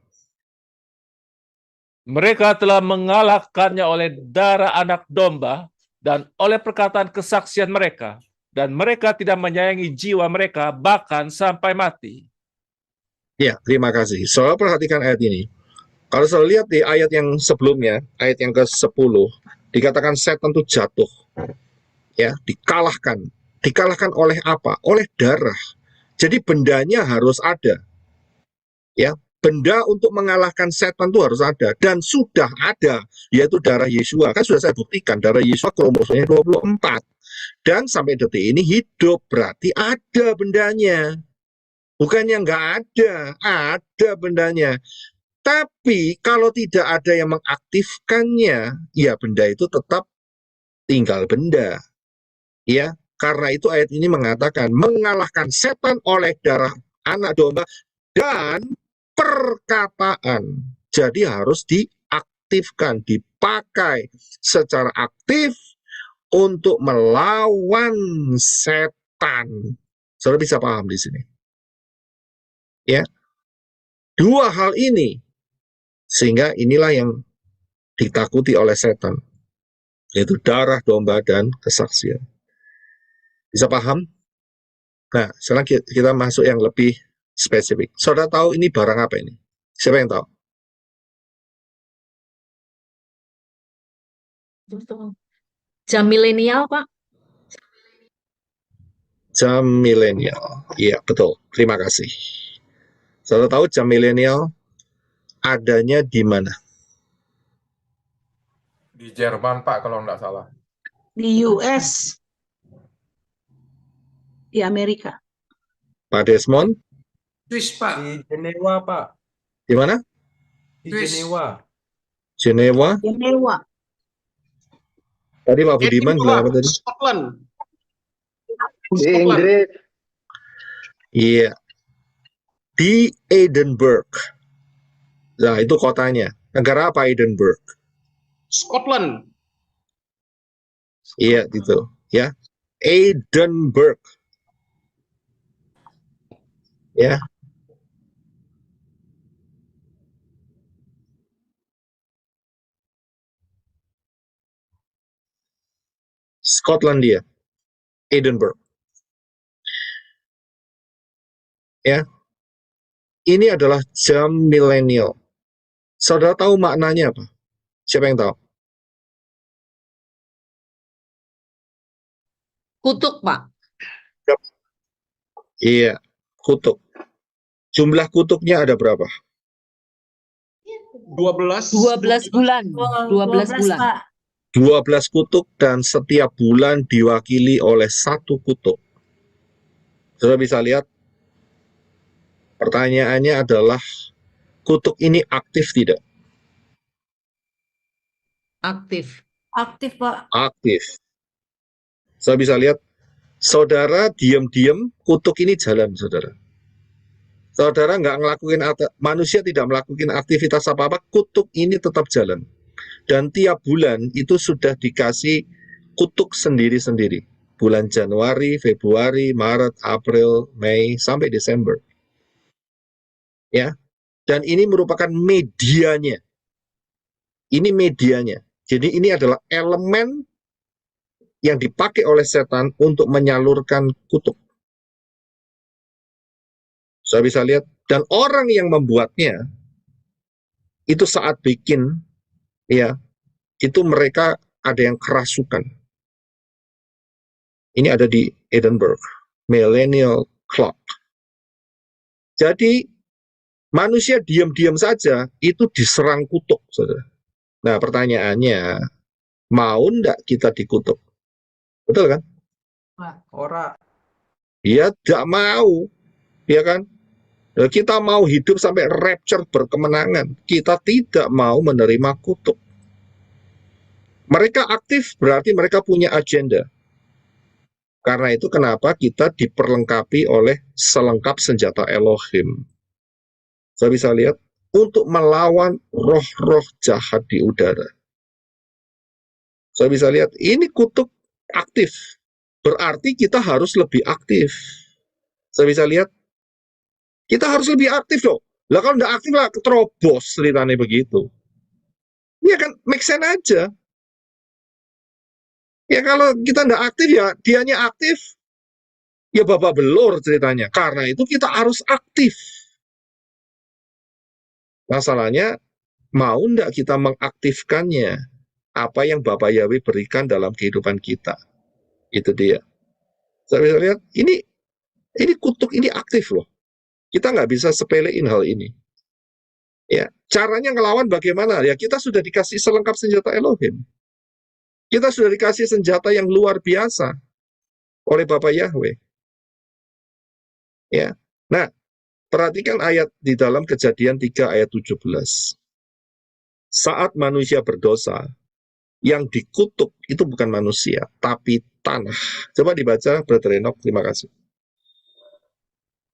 Mereka telah mengalahkannya oleh darah anak domba dan oleh perkataan kesaksian mereka. Dan mereka tidak menyayangi jiwa mereka bahkan sampai mati. Ya, terima kasih. Soal perhatikan ayat ini. Kalau saya lihat di ayat yang sebelumnya, ayat yang ke-10, dikatakan setan itu jatuh. Ya, dikalahkan. Dikalahkan oleh apa? Oleh darah. Jadi bendanya harus ada. Ya, benda untuk mengalahkan setan itu harus ada, dan sudah ada, yaitu darah Yesua. Kan sudah saya buktikan, darah Yesua kromosomnya 24, dan sampai detik ini hidup, berarti ada bendanya. Bukannya nggak ada bendanya. Tapi kalau tidak ada yang mengaktifkannya, ya benda itu tetap tinggal benda. Ya, karena itu ayat ini mengatakan mengalahkan setan oleh darah anak domba dan perkataan. Jadi harus diaktifkan, dipakai secara aktif untuk melawan setan. Saudara bisa paham di sini. Ya. Dua hal ini sehingga inilah yang ditakuti oleh setan, yaitu darah domba dan kesaksian. Bisa paham? Nah, sekarang kita masuk yang lebih spesifik. Saudara tahu ini barang apa ini? Siapa yang tahu? Jam milenial, Pak. Jam milenial. Iya, betul. Terima kasih. Saudara tahu jam milenial adanya di mana? Di Jerman, Pak, kalau nggak salah. Di US. Di Amerika. Pak Desmond? Swiss, Pak. Di Jenewa, Pak. Di mana? Di Jenewa. Jenewa? Jenewa. Tadi Pak Budiman bilang apa tadi? Scotland. Di Inggris. Iya. Di Edinburgh. Nah, itu kotanya. Negara apa Edinburgh? Scotland. Iya, gitu. Ya. Edinburgh. Ya. Skotlandia. Edinburgh. Ya. Ini adalah jam milenial. Saudara tahu maknanya apa? Siapa yang tahu? Kutuk, Pak. Iya, kutuk. Jumlah kutuknya ada berapa? 12 bulan. 12 bulan. Pak. 12 kutuk dan setiap bulan diwakili oleh satu kutuk. Saudara bisa lihat, pertanyaannya adalah kutuk ini aktif tidak? Aktif. Aktif, Pak. Aktif. Saya bisa lihat saudara diam-diam, kutuk ini jalan, saudara. Saudara nggak ngelakuin, manusia tidak melakukan aktivitas apa-apa, kutuk ini tetap jalan. Dan tiap bulan itu sudah dikasih kutuk sendiri-sendiri. Bulan Januari, Februari, Maret, April, Mei, sampai Desember. Ya, dan ini merupakan medianya. Ini medianya. Jadi ini adalah elemen yang dipakai oleh setan untuk menyalurkan kutuk. Saya bisa lihat, dan orang yang membuatnya itu saat bikin, ya, itu mereka ada yang kerasukan. Ini ada di Edinburgh, Millennial Clock. Jadi manusia diam-diam saja itu diserang kutuk, saudara. Nah, pertanyaannya, mau enggak kita dikutuk? Betul kan? Ora. Ya, tidak mau, ya kan? Nah, kita mau hidup sampai rapture berkemenangan. Kita tidak mau menerima kutuk. Mereka aktif berarti mereka punya agenda. Karena itu kenapa kita diperlengkapi oleh selengkap senjata Elohim. Saya bisa lihat, untuk melawan roh-roh jahat di udara. Saya bisa lihat, ini kutuk aktif. Berarti kita harus lebih aktif. Saya bisa lihat, kita harus lebih aktif loh. Lah kalau nggak aktif lah, terobos ceritanya begitu. Ya kan, make sense aja. Ya kalau kita nggak aktif ya, dianya aktif, ya babak belur ceritanya. Karena itu kita harus aktif. Masalahnya, mau nggak kita mengaktifkannya apa yang Bapak Yahweh berikan dalam kehidupan kita? Itu dia. Saya bisa lihat, ini kutuk, ini aktif loh. Kita nggak bisa sepelein hal ini. Ya, caranya ngelawan bagaimana? Ya kita sudah dikasih selengkap senjata Elohim. Kita sudah dikasih senjata yang luar biasa oleh Bapak Yahweh. Ya. Nah, perhatikan ayat di dalam Kejadian 3 ayat 17. Saat manusia berdosa, yang dikutuk itu bukan manusia, tapi tanah. Coba dibaca, Brother Enoch, terima kasih.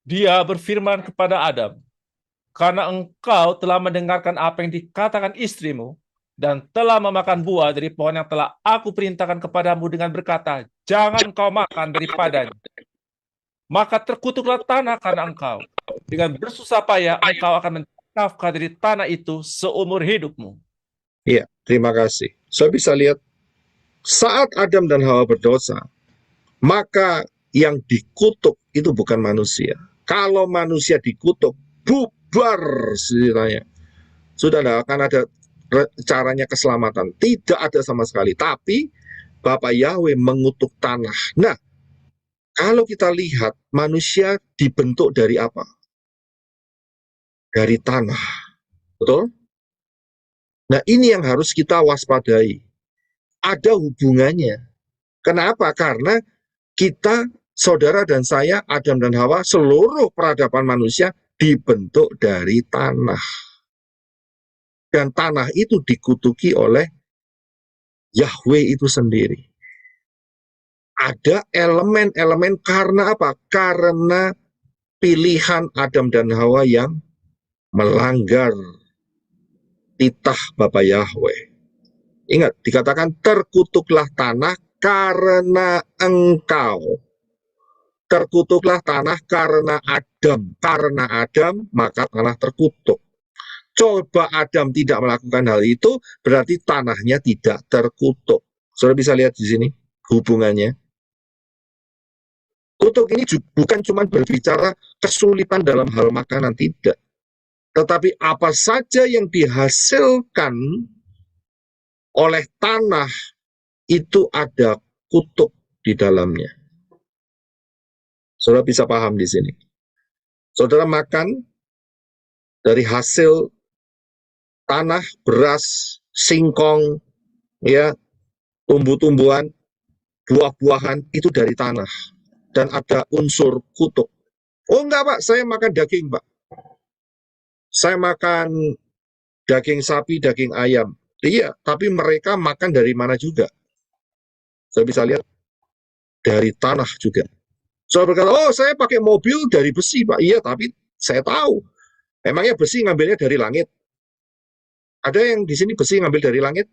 Dia berfirman kepada Adam, karena engkau telah mendengarkan apa yang dikatakan istrimu, dan telah memakan buah dari pohon yang telah aku perintahkan kepadamu dengan berkata, jangan kau makan daripadanya. Maka terkutuklah tanah karena engkau. Dengan bersusah payah engkau akan mencafkah dari tanah itu seumur hidupmu. Iya, terima kasih. Saya bisa lihat, saat Adam dan Hawa berdosa, maka yang dikutuk itu bukan manusia. Kalau manusia dikutuk, bubar ceritanya. Sudah tidak akan ada caranya keselamatan. Tidak ada sama sekali. Tapi Bapak Yahweh mengutuk tanah. Nah, kalau kita lihat manusia dibentuk dari apa? Dari tanah. Betul? Nah, ini yang harus kita waspadai. Ada hubungannya. Kenapa? Karena kita, saudara dan saya, Adam dan Hawa, seluruh peradaban manusia dibentuk dari tanah. Dan tanah itu dikutuki oleh Yahweh itu sendiri. Ada elemen-elemen karena apa? Karena pilihan Adam dan Hawa yang melanggar titah Bapa Yahweh. Ingat, dikatakan terkutuklah tanah karena engkau. Terkutuklah tanah karena Adam. Karena Adam, maka tanah terkutuk. Coba Adam tidak melakukan hal itu, berarti tanahnya tidak terkutuk. Saudara bisa lihat di sini hubungannya. Kutuk ini bukan cuma berbicara kesulitan dalam hal makanan, tidak. Tetapi apa saja yang dihasilkan oleh tanah, itu ada kutuk di dalamnya. Saudara bisa paham di sini. Saudara makan dari hasil tanah, beras, singkong, ya, tumbuh-tumbuhan, buah-buahan, itu dari tanah. Dan ada unsur kutuk. Oh enggak Pak, saya makan daging Pak. Saya makan daging sapi, daging ayam. Iya, tapi mereka makan dari mana juga? Saya bisa lihat. dari tanah juga. Saudara berkata, oh saya pakai mobil dari besi Pak. Iya, tapi saya tahu. Emangnya besi ngambilnya dari langit? Ada yang di sini besi ngambil dari langit?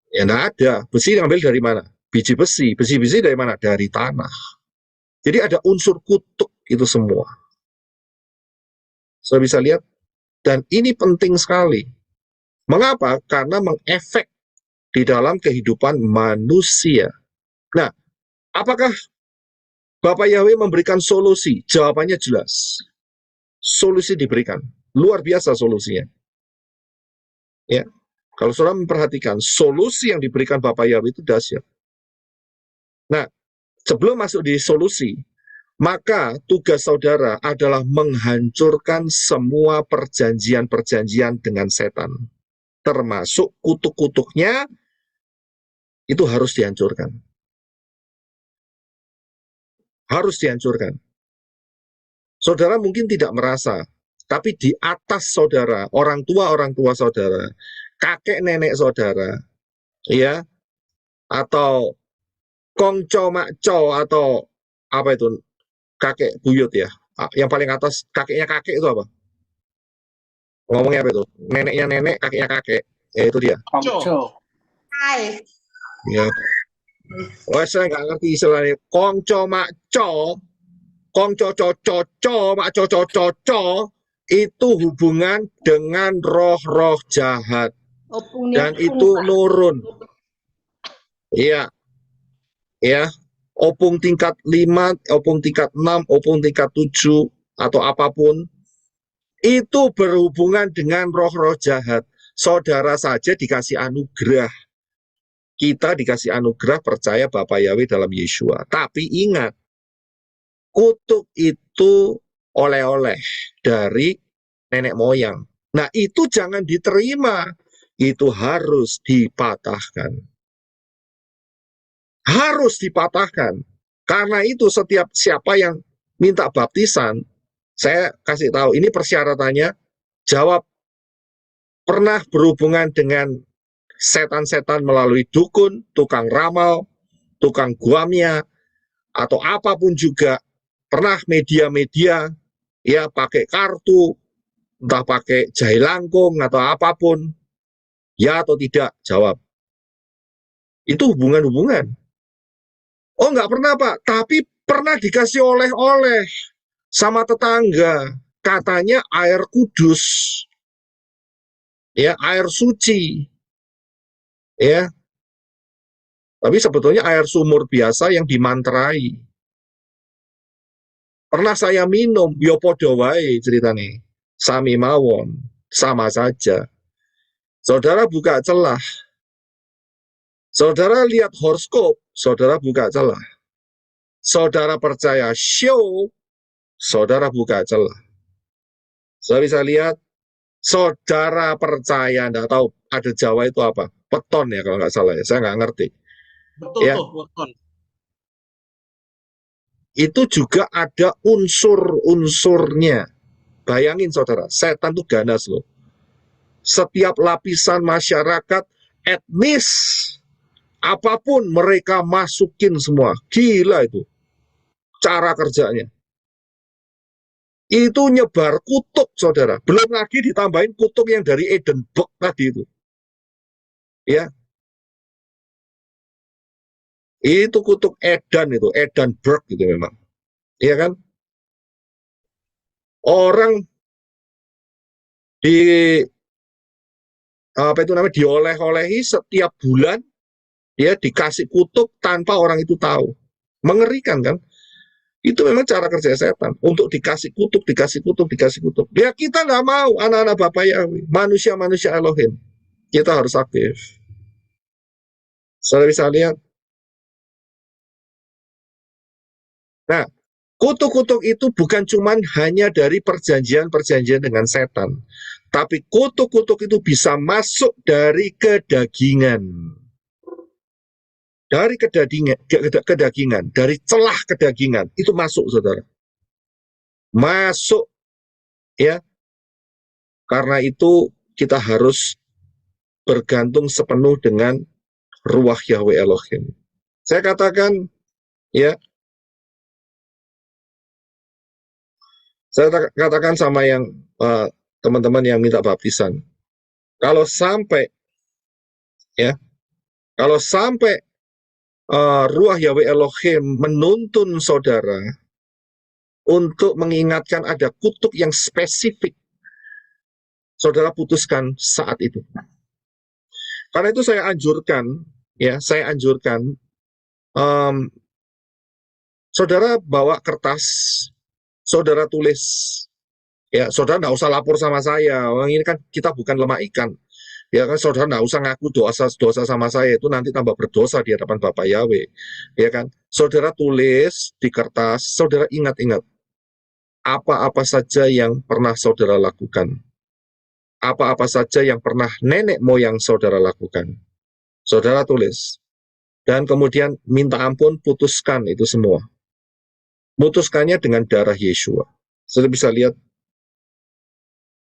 Ya enggak ada. Besi ngambil dari mana? Biji besi. Besi-besi dari mana? Dari tanah. Jadi ada unsur kutuk itu semua. Saudara bisa lihat. Dan ini penting sekali. Mengapa? Karena mengefek di dalam kehidupan manusia. Nah, apakah Bapak Yahweh memberikan solusi? Jawabannya jelas. Solusi diberikan. Luar biasa solusinya. Ya. Kalau saudara memperhatikan, solusi yang diberikan Bapak Yahweh itu dahsyat. Nah, sebelum masuk di solusi, maka tugas saudara adalah menghancurkan semua perjanjian-perjanjian dengan setan. Termasuk kutuk-kutuknya, itu harus dihancurkan. Harus dihancurkan. Saudara mungkin tidak merasa, tapi di atas saudara, orang tua saudara, kakek nenek saudara, ya, atau kongco makco, atau apa itu, kakek buyut ya, yang paling atas kakeknya kakek itu apa? Ngomongnya apa itu? Neneknya nenek, kakeknya kakek, ya itu dia. Kongco. Hai. Ya. Oh, saya nggak ngerti istilahnya. Kongco makco, kongco coco, makco coco, itu hubungan dengan roh-roh jahat. Dan itu nurun. Iya. Ya. Opung tingkat 5, opung tingkat 6, opung tingkat 7, atau apapun. Itu berhubungan dengan roh-roh jahat. Saudara saja dikasih anugerah. Kita dikasih anugerah percaya Bapak Yahweh dalam Yeshua. Tapi ingat, kutuk itu oleh-oleh dari nenek moyang. Nah, itu jangan diterima. Itu harus dipatahkan. Harus dipatahkan. Karena itu setiap siapa yang minta baptisan, saya kasih tahu, ini persyaratannya, jawab, pernah berhubungan dengan setan-setan melalui dukun, tukang ramal, tukang guamia, atau apapun juga, pernah media-media, ya pakai kartu, entah pakai jahe langkung, atau apapun, ya atau tidak, jawab. Itu hubungan-hubungan. Oh, nggak pernah, Pak, tapi pernah dikasih oleh-oleh sama tetangga, katanya air kudus, ya air suci, ya, tapi sebetulnya air sumur biasa yang dimantrai. Pernah saya minum, yo podo wae ceritanya, sami mawon, sama saja. Saudara buka celah, saudara lihat horoscope, saudara buka celah. Saudara percaya show, saudara buka celah. Saudara bisa lihat, saudara percaya, enggak tahu ada Jawa itu apa? Peton ya kalau nggak salah ya, saya nggak ngerti. Betul Ya. tuh, betul. Itu juga ada unsur-unsurnya. Bayangin saudara, setan itu ganas loh. Setiap lapisan masyarakat, etnis, apapun mereka masukin semua. Gila itu. Cara kerjanya. Itu nyebar kutuk saudara. Belum lagi ditambahin kutuk yang dari Edinburgh tadi itu. Ya. Itu kutuk Edan itu, Edinburgh gitu memang. Iya kan? Orang di apa itu namanya dioleh-olehi setiap bulan ya dikasih kutuk tanpa orang itu tahu. Mengerikan kan? Itu memang cara kerja setan untuk dikasih kutuk, dikasih kutuk, dikasih kutuk. Ya kita nggak mau anak-anak Bapak Yahweh, manusia-manusia Elohim. Kita harus aktif. Saudara bisa lihat. Nah, kutuk-kutuk itu bukan cuman hanya dari perjanjian-perjanjian dengan setan. Tapi kutuk-kutuk itu bisa masuk dari kedagingan. Dari kedagingan, dari celah kedagingan, itu masuk, saudara. Masuk, ya. Karena itu kita harus bergantung sepenuh dengan ruah Yahweh Elohim. Saya katakan, Ya, saya katakan sama yang teman-teman yang minta baptisan, kalau sampai Ruach Yahweh Elohim menuntun saudara untuk mengingatkan ada kutuk yang spesifik, saudara putuskan saat itu. Karena itu saya anjurkan, saudara bawa kertas, saudara tulis. Ya, saudara nggak usah lapor sama saya. Ini kan kita bukan lemah ikan. Ya kan, saudara nggak usah ngaku dosa sama saya, itu nanti tambah berdosa di hadapan Bapak Yahweh. Ya kan, saudara tulis di kertas, saudara ingat-ingat apa-apa saja yang pernah saudara lakukan, apa-apa saja yang pernah nenek moyang saudara lakukan. Saudara tulis, dan kemudian minta ampun, putuskan itu semua. Putuskannya dengan darah Yeshua. Saudara bisa lihat.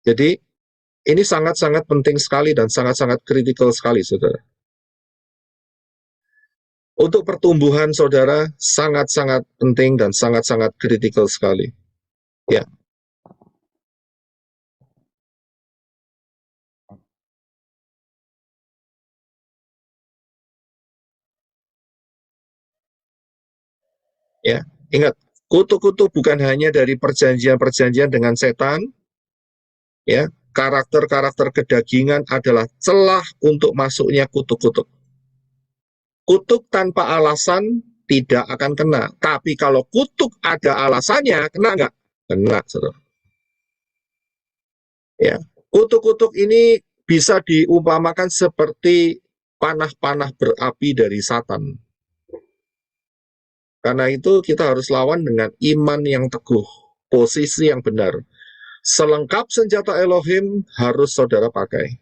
Jadi ini sangat-sangat penting sekali dan sangat-sangat kritikal sekali, saudara. Untuk pertumbuhan saudara sangat-sangat penting dan sangat-sangat kritikal sekali. Ya. Ya, ingat, kutuk-kutuk bukan hanya dari perjanjian-perjanjian dengan setan. Ya, karakter-karakter kedagingan adalah celah untuk masuknya kutuk-kutuk. Kutuk tanpa alasan tidak akan kena. Tapi kalau kutuk ada alasannya, kena nggak? Kena, saudara. Ya, kutuk-kutuk ini bisa diumpamakan seperti panah-panah berapi dari Satan. Karena itu kita harus lawan dengan iman yang teguh, posisi yang benar. Selengkap senjata Elohim harus saudara pakai.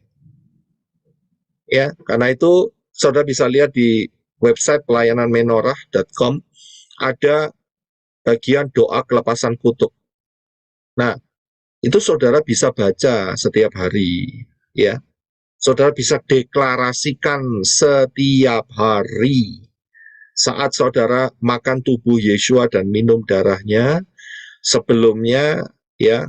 Ya, karena itu saudara bisa lihat di website pelayananmenorah.com ada bagian doa kelepasan kutuk. Nah, itu saudara bisa baca setiap hari, ya. Saudara bisa deklarasikan setiap hari. Saat saudara makan tubuh Yeshua dan minum darahnya, sebelumnya, ya,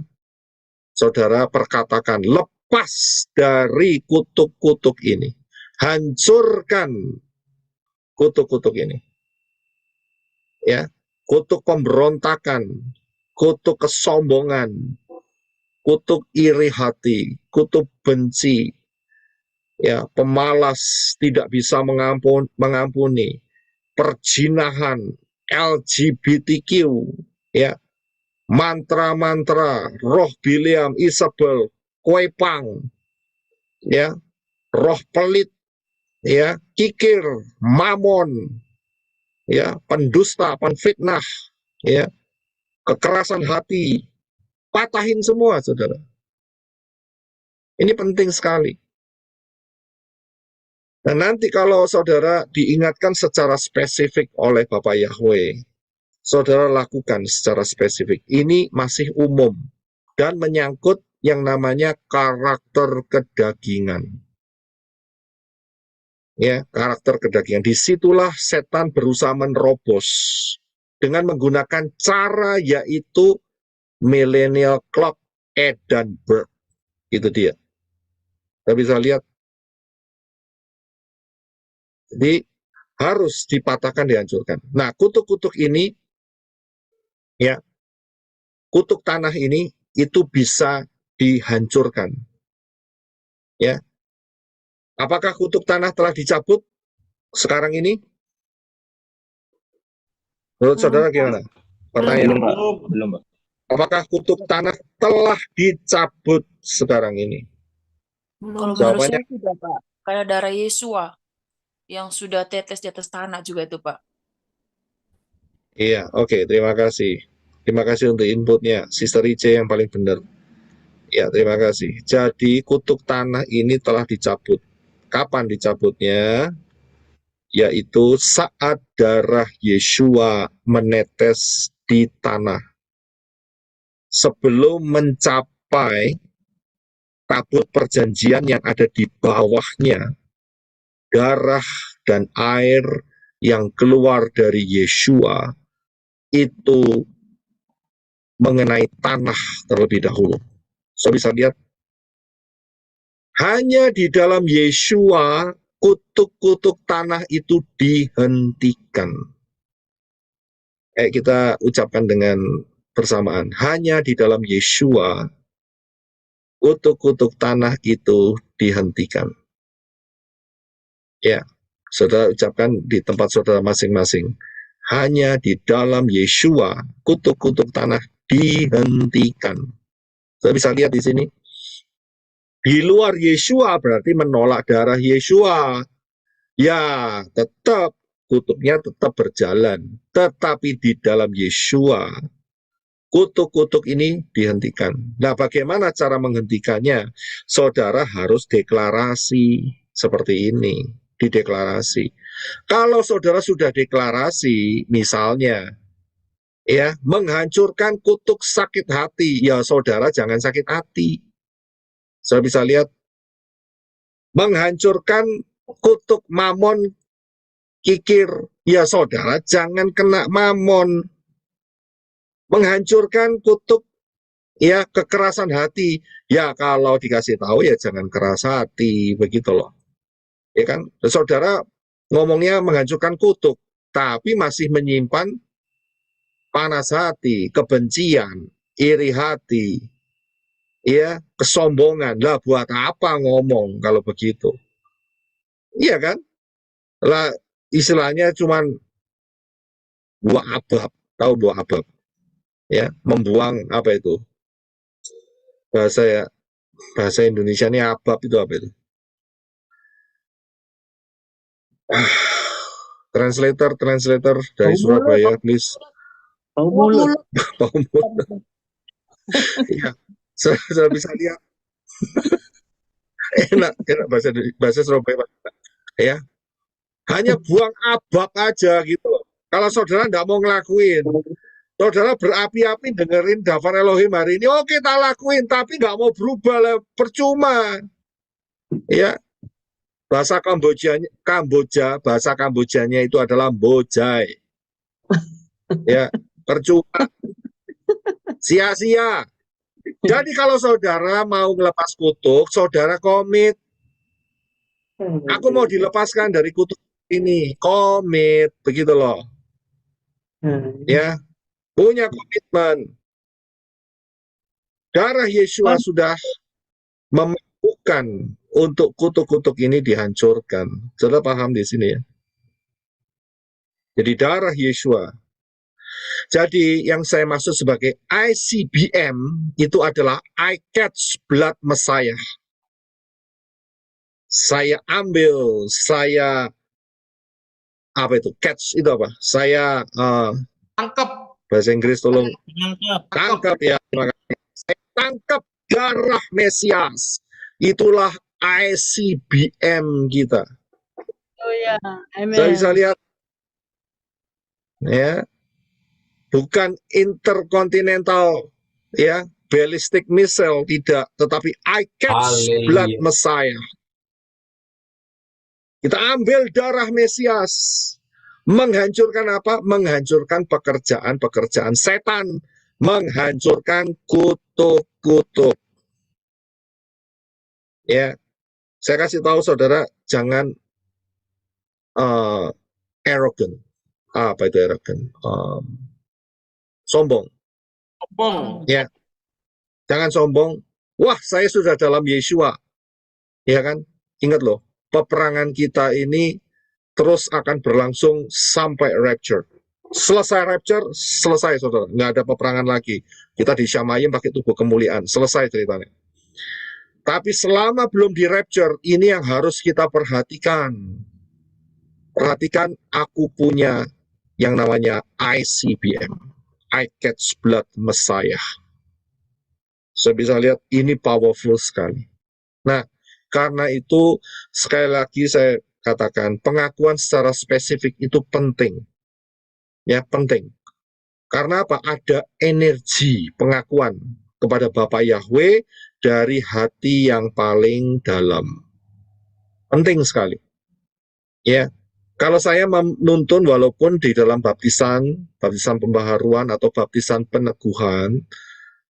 saudara perkatakan, lepas dari kutuk-kutuk ini. Hancurkan kutuk-kutuk ini. Ya, kutuk pemberontakan, kutuk kesombongan, kutuk iri hati, kutuk benci, ya, pemalas, tidak bisa mengampuni, perjinahan, LGBTQ, ya, mantra-mantra, roh Biliam, Isabel, Kuepang, ya, roh pelit, ya, kikir, mamon, ya, pendusta, penfitnah, ya, kekerasan hati, patahin semua, saudara. Ini penting sekali. Dan nanti kalau saudara diingatkan secara spesifik oleh Bapak Yahweh, saudara lakukan secara spesifik. Ini masih umum dan menyangkut yang namanya karakter kedagingan. Ya, karakter kedagingan. Disitulah setan berusaha menerobos dengan menggunakan cara yaitu millennial clock Edinburgh. Itu dia. Kita bisa lihat. Jadi harus dipatahkan, dihancurkan. Nah, kutuk-kutuk ini, ya, kutuk tanah ini itu bisa dihancurkan. Ya. Apakah kutuk tanah telah dicabut sekarang ini? Menurut saudara gimana? Pertanyaan. Belum, Pak. Apakah kutuk tanah telah dicabut sekarang ini? Kalau menurut Jawabannya saya sudah, Pak. Kayak darah Yesua yang sudah tetes di atas tanah juga itu, Pak. iya, oke, terima kasih. Terima kasih untuk inputnya, Sister Ice yang paling benar. Ya, terima kasih. Jadi kutuk tanah ini telah dicabut. Kapan dicabutnya? Yaitu saat darah Yeshua menetes di tanah. Sebelum mencapai tabut perjanjian yang ada di bawahnya, darah dan air yang keluar dari Yeshua itu mengenai tanah terlebih dahulu. So bisa lihat, hanya di dalam Yeshua kutuk-kutuk tanah itu dihentikan. Kita ucapkan dengan bersamaan, hanya di dalam Yeshua kutuk-kutuk tanah itu dihentikan. Ya, saudara ucapkan di tempat saudara masing-masing. Hanya di dalam Yeshua kutuk-kutuk tanah dihentikan. Saudara bisa lihat di sini. Di luar Yeshua berarti menolak darah Yeshua. Ya, tetap kutuknya tetap berjalan. Tetapi di dalam Yeshua kutuk-kutuk ini dihentikan. Nah, bagaimana cara menghentikannya? Saudara harus deklarasi seperti ini. Dideklarasi. Kalau saudara sudah deklarasi, misalnya, ya, menghancurkan kutuk sakit hati, ya saudara jangan sakit hati. Saya bisa lihat, menghancurkan kutuk mamon kikir, ya saudara jangan kena mamon. Menghancurkan kutuk, ya, kekerasan hati, ya kalau dikasih tahu ya jangan keras hati, begitu loh. Ya kan, saudara ngomongnya menghancurkan kutuk, tapi masih menyimpan panas hati, kebencian, iri hati, ya, kesombongan. Lah buat apa ngomong kalau begitu? Iya kan? Lah istilahnya cuman buah abab, tahu buah abab? Ya, membuang apa itu? Bahasa Indonesia ini abab itu apa itu? Translator dari Surabaya, please. Bau mulut. Bau mulut. Iya, saya bisa lihat. enak bahasa Surabaya, ya. Hanya buang abab aja gitu loh. Kalau saudara nggak mau ngelakuin, saudara berapi-api dengerin Daftar Elohim hari ini, oh kita lakuin, tapi nggak mau berubah lah, percuma. Ya. Bahasa Kambojanya itu adalah bojai. Ya, percuma. Sia-sia. Jadi kalau saudara mau melepas kutuk, saudara komit. Aku mau dilepaskan dari kutuk ini, komit, begitu loh. Ya, punya komitmen. Darah Yeshua sudah memampukan untuk kutuk-kutuk ini dihancurkan. Saudara paham di sini ya? Jadi darah Yeshua. Jadi yang saya maksud sebagai ICBM itu adalah I catch blood Messiah. Saya ambil, apa itu? Catch itu apa? Saya tangkap. Bahasa Inggris tolong. Tangkap ya. Saya tangkap darah Mesias. Itulah ICBM kita. Oh ya, amen. Saya bisa lihat, ya, bukan intercontinental, ya, ballistic missile, tidak, tetapi I catch blood Messiah. Kita ambil darah Mesias, menghancurkan apa? Menghancurkan pekerjaan-pekerjaan setan, menghancurkan kutuk-kutuk. Ya. Saya kasih tahu saudara, jangan arrogant. Apa itu arrogant? Sombong. Ya, jangan sombong. Wah, saya sudah dalam Yeshua. Ya kan? Ingat loh, peperangan kita ini terus akan berlangsung sampai rapture. Selesai rapture, selesai saudara. Nggak ada peperangan lagi. Kita disyamayim pakai tubuh kemuliaan. Selesai ceritanya. Tapi selama belum di rapture, ini yang harus kita perhatikan. Perhatikan, aku punya yang namanya ICBM. I catch blood Messiah. Saya bisa lihat ini powerful sekali. Nah, karena itu sekali lagi saya katakan, pengakuan secara spesifik itu penting. Ya, penting. Karena apa? Ada energi pengakuan kepada Bapa Yahweh dari hati yang paling dalam. Penting sekali. Ya. Kalau saya menuntun walaupun di dalam baptisan pembaharuan atau baptisan peneguhan,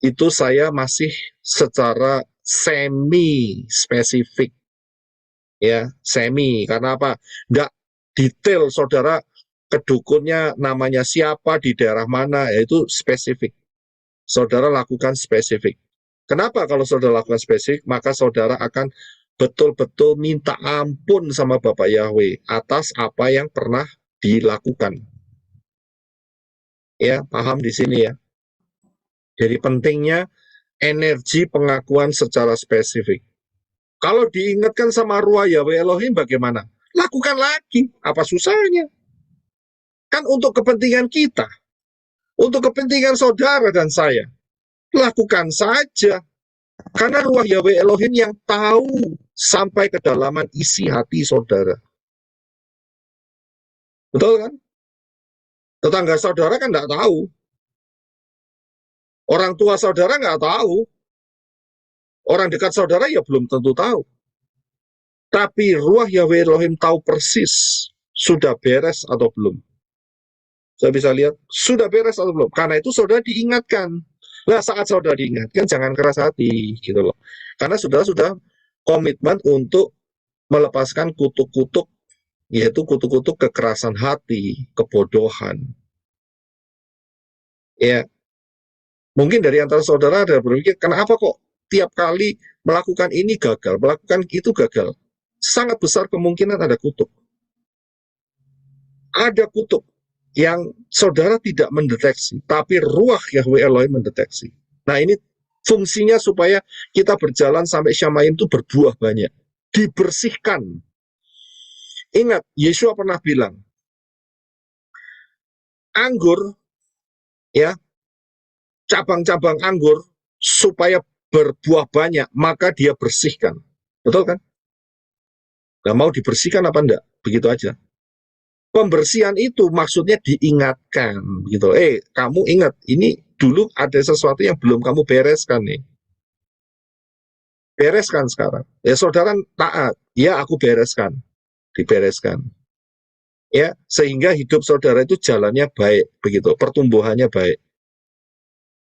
itu saya masih secara semi spesifik. Ya, semi. Karena apa? Nggak detail saudara kedukunnya namanya siapa, di daerah mana, yaitu spesifik. Saudara lakukan spesifik. Kenapa kalau saudara lakukan spesifik, maka saudara akan betul-betul minta ampun sama Bapak Yahweh atas apa yang pernah dilakukan. Ya, paham di sini ya. Jadi pentingnya energi pengakuan secara spesifik. Kalau diingatkan sama Ruah Yahweh Elohim bagaimana? Lakukan lagi, apa susahnya? Kan untuk kepentingan kita, untuk kepentingan saudara dan saya. Lakukan saja. Karena Ruah Yahweh Elohim yang tahu sampai kedalaman isi hati saudara. Betul kan? Tetangga saudara kan nggak tahu. Orang tua saudara nggak tahu. Orang dekat saudara ya belum tentu tahu. Tapi Ruah Yahweh Elohim tahu persis sudah beres atau belum. Saya bisa lihat sudah beres atau belum. Karena itu saudara diingatkan. Nah, saat saudara diingatkan, jangan keras hati, gitu loh. Karena saudara sudah komitmen untuk melepaskan kutuk-kutuk, yaitu kutuk-kutuk kekerasan hati, kebodohan. Ya, mungkin dari antara saudara ada berpikir, kenapa kok tiap kali melakukan ini gagal, melakukan itu gagal? Sangat besar kemungkinan ada kutuk. Ada kutuk yang saudara tidak mendeteksi, tapi Ruah Yahweh Elohim mendeteksi. Nah, ini fungsinya supaya kita berjalan sampai Syamayim itu berbuah banyak, dibersihkan. Ingat, Yesua pernah bilang, anggur, ya, cabang-cabang anggur supaya berbuah banyak, maka dia bersihkan. Betul kan? Nah, mau dibersihkan apa enggak? Begitu aja. Pembersihan itu maksudnya diingatkan gitu. Kamu ingat, ini dulu ada sesuatu yang belum kamu bereskan nih. Bereskan sekarang. Ya saudara taat, ya aku bereskan. Dibereskan. Ya, sehingga hidup saudara itu jalannya baik begitu, pertumbuhannya baik.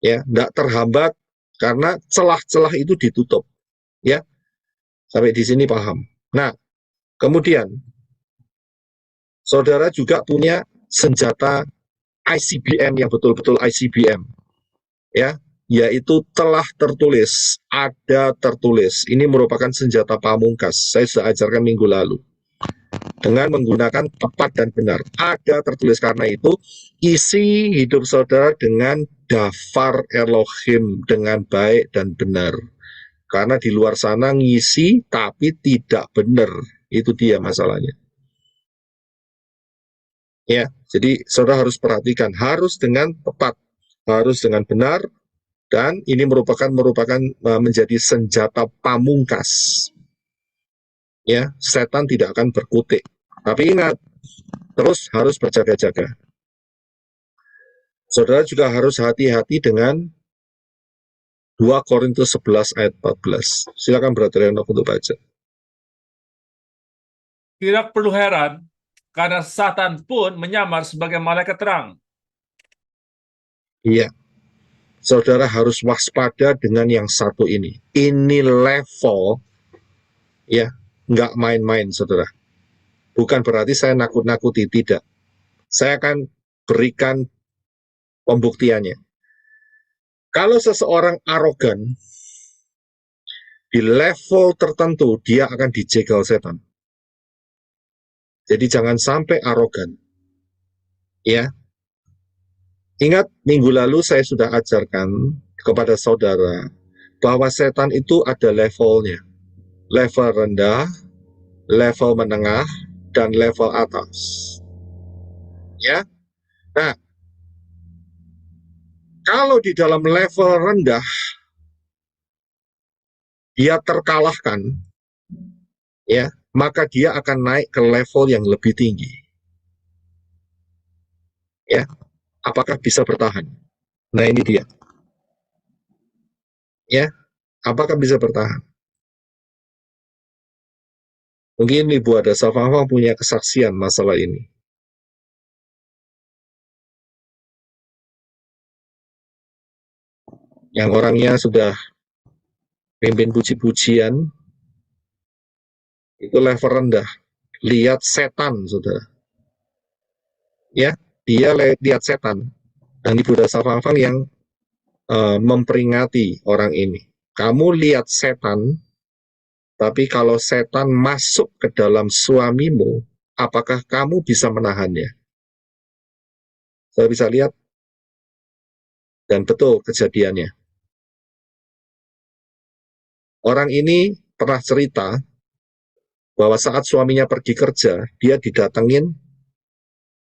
Ya, enggak terhambat karena celah-celah itu ditutup. Ya. Sampai di sini paham. Nah, kemudian saudara juga punya senjata ICBM yang betul-betul ICBM, ya, yaitu telah tertulis, ada tertulis. Ini merupakan senjata pamungkas. Saya sudah ajarkan minggu lalu. Dengan menggunakan tepat dan benar. Ada tertulis, karena itu isi hidup saudara dengan dafar Elohim dengan baik dan benar. Karena di luar sana ngisi tapi tidak benar. Itu dia masalahnya. Ya, jadi saudara harus perhatikan, harus dengan tepat, harus dengan benar, dan ini merupakan menjadi senjata pamungkas. Ya, setan tidak akan berkutik. Tapi ingat, terus harus berjaga-jaga. Saudara juga harus hati-hati dengan 2 Korintus 11 ayat 14. Silakan Brother Enoch untuk baca. Tidak perlu heran, karena Satan pun menyamar sebagai malaikat terang. Iya, saudara harus waspada dengan yang satu ini. Ini level, ya, nggak main-main, saudara. Bukan berarti saya nakut-nakuti, tidak. Saya akan berikan pembuktiannya. Kalau seseorang arogan, di level tertentu, dia akan dijegal setan. Jadi jangan sampai arogan. Ya. Ingat, minggu lalu saya sudah ajarkan kepada saudara bahwa setan itu ada levelnya. Level rendah, level menengah, dan level atas. Ya. Nah, kalau di dalam level rendah dia terkalahkan, ya, maka dia akan naik ke level yang lebih tinggi. Ya, apakah bisa bertahan? Nah, ini dia. Ya, apakah bisa bertahan? Mungkin Ibu ada Safafang punya kesaksian masalah ini. Yang orangnya sudah pimpin puji-pujian, itu level rendah. Lihat setan, saudara. Ya, dia lihat setan. Dan Ibu ada Safafang yang memperingati orang ini. Kamu lihat setan, tapi kalau setan masuk ke dalam suamimu, apakah kamu bisa menahannya? Saya bisa lihat, dan betul kejadiannya. Orang ini pernah cerita bahwa saat suaminya pergi kerja, dia didatengin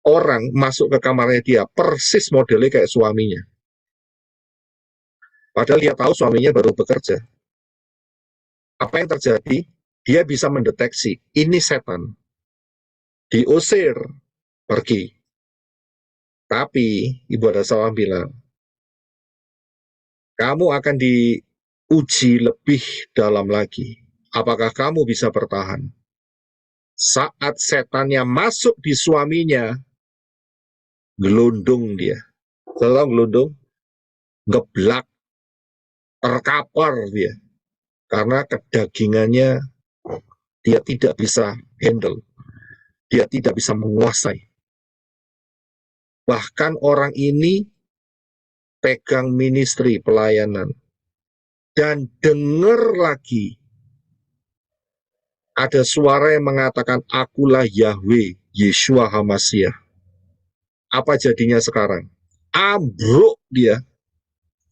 orang masuk ke kamarnya dia, persis modelnya kayak suaminya. Padahal dia tahu suaminya baru bekerja. Apa yang terjadi? Dia bisa mendeteksi, ini setan. Diusir, pergi. Tapi, Ibu ada Safafang bilang, kamu akan diuji lebih dalam lagi. Apakah kamu bisa bertahan? Saat setannya masuk di suaminya, gelundung dia. Saya tahu gelundung, geblak, terkapar dia. Karena kedagingannya dia tidak bisa handle. Dia tidak bisa menguasai. Bahkan orang ini pegang ministry pelayanan. Dan dengar lagi ada suara yang mengatakan, akulah Yahweh, Yeshua HaMashiach. Apa jadinya sekarang? Ambruk dia.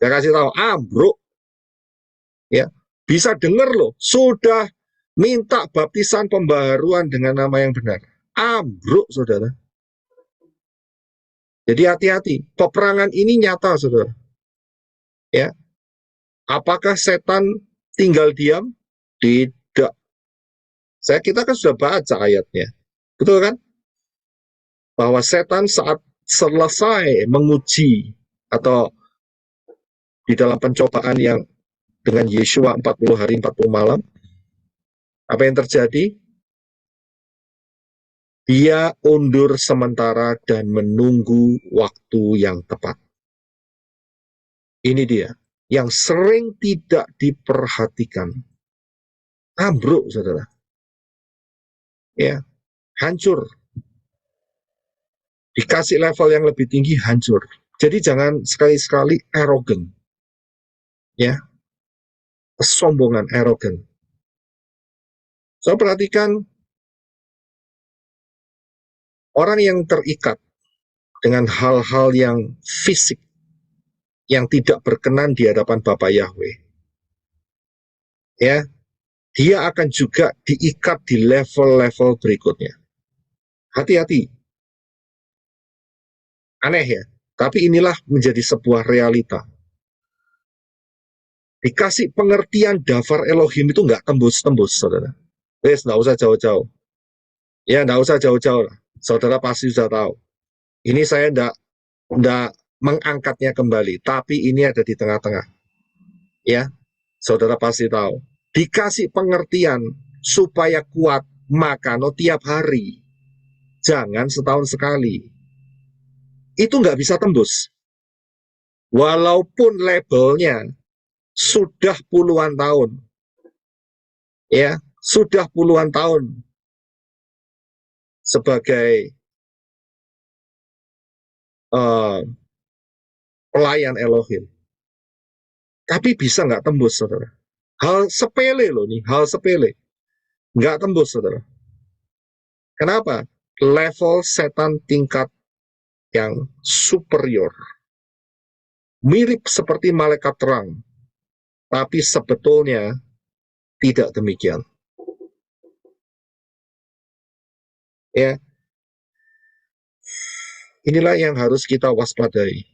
Saya kasih tahu, ambruk. Ya. Bisa dengar loh, sudah minta baptisan pembaharuan dengan nama yang benar. Ambruk, saudara. Jadi hati-hati, peperangan ini nyata, saudara. Ya, apakah setan tinggal diam? Tidak. Kita kan sudah baca ayatnya, betul kan? Bahwa setan saat selesai menguji atau di dalam pencobaan yang dengan Yeshua 40 hari 40 malam, apa yang terjadi? Dia undur sementara dan menunggu waktu yang tepat. Ini dia, yang sering tidak diperhatikan. Ambruk, saudara. Ya, hancur. Dikasih level yang lebih tinggi, hancur. Jadi jangan sekali-sekali arogan. Ya, kesombongan, arogan. So, perhatikan orang yang terikat dengan hal-hal yang fisik, yang tidak berkenan di hadapan Bapa Yahweh. Ya, dia akan juga diikat di level-level berikutnya. Hati-hati. Aneh ya, tapi inilah menjadi sebuah realita. Dikasih pengertian Davar Elohim itu nggak tembus-tembus, saudara. Nggak usah jauh-jauh. Ya, nggak usah jauh-jauh. Saudara pasti sudah tahu. Ini saya nggak mengangkatnya kembali, tapi ini ada di tengah-tengah. Ya, saudara pasti tahu. Dikasih pengertian supaya kuat, makan tiap hari. Jangan setahun sekali. Itu nggak bisa tembus. Walaupun labelnya sudah puluhan tahun. Ya, sudah puluhan tahun sebagai pelayan Elohim. Tapi bisa nggak tembus, saudara. Hal sepele loh nih, hal sepele. Nggak tembus, saudara. Kenapa? Level setan tingkat yang superior. Mirip seperti malaikat terang. Tapi sebetulnya tidak demikian. Ya. Inilah yang harus kita waspadai.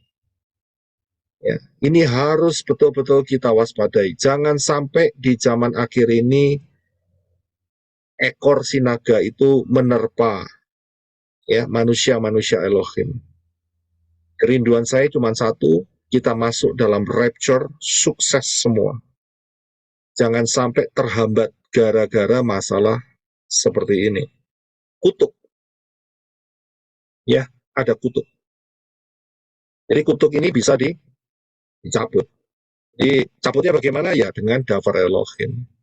Ya, ini harus betul-betul kita waspadai. Jangan sampai di zaman akhir ini ekor si naga itu menerpa ya manusia-manusia Elohim. Kerinduan saya cuma satu, kita masuk dalam rapture, sukses semua. Jangan sampai terhambat gara-gara masalah seperti ini. Kutuk. Ya, ada kutuk. Jadi kutuk ini bisa dicabut. Dicabutnya bagaimana? Ya dengan Dafar Elohim.